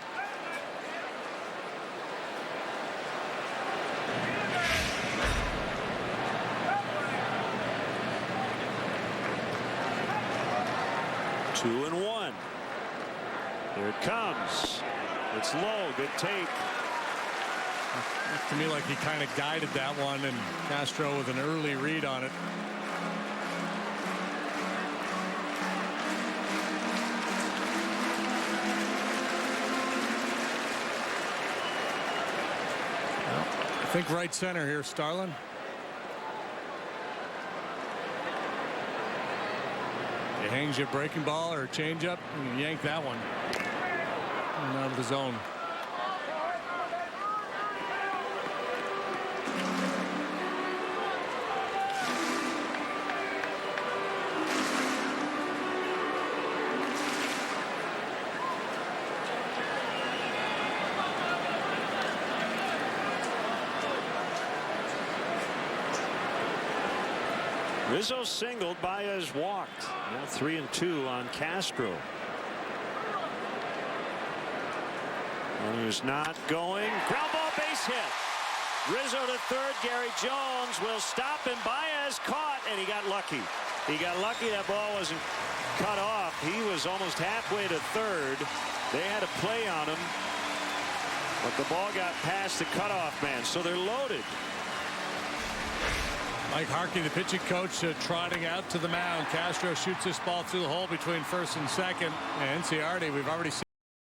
Two and one. Here it comes. It's low. Good take. Looks to me like he kind of guided that one, and Castro with an early read on it. Well, I think right center here, Starlin. He hangs you a breaking ball or a changeup, and you yank that one and out of the zone. Rizzo singled. Baez walked. Now 3-2 on Castro. Runners not going. Ground ball, base hit. Rizzo to third. Gary Jones will stop, and Baez caught, and he got lucky. He got lucky that ball wasn't cut off. He was almost halfway to third. They had a play on him, but the ball got past the cutoff man, so they're loaded. Mike Harkey, the pitching coach, trotting out to the mound. Castro shoots this ball through the hole between first and second. And Ciardi, we've already seen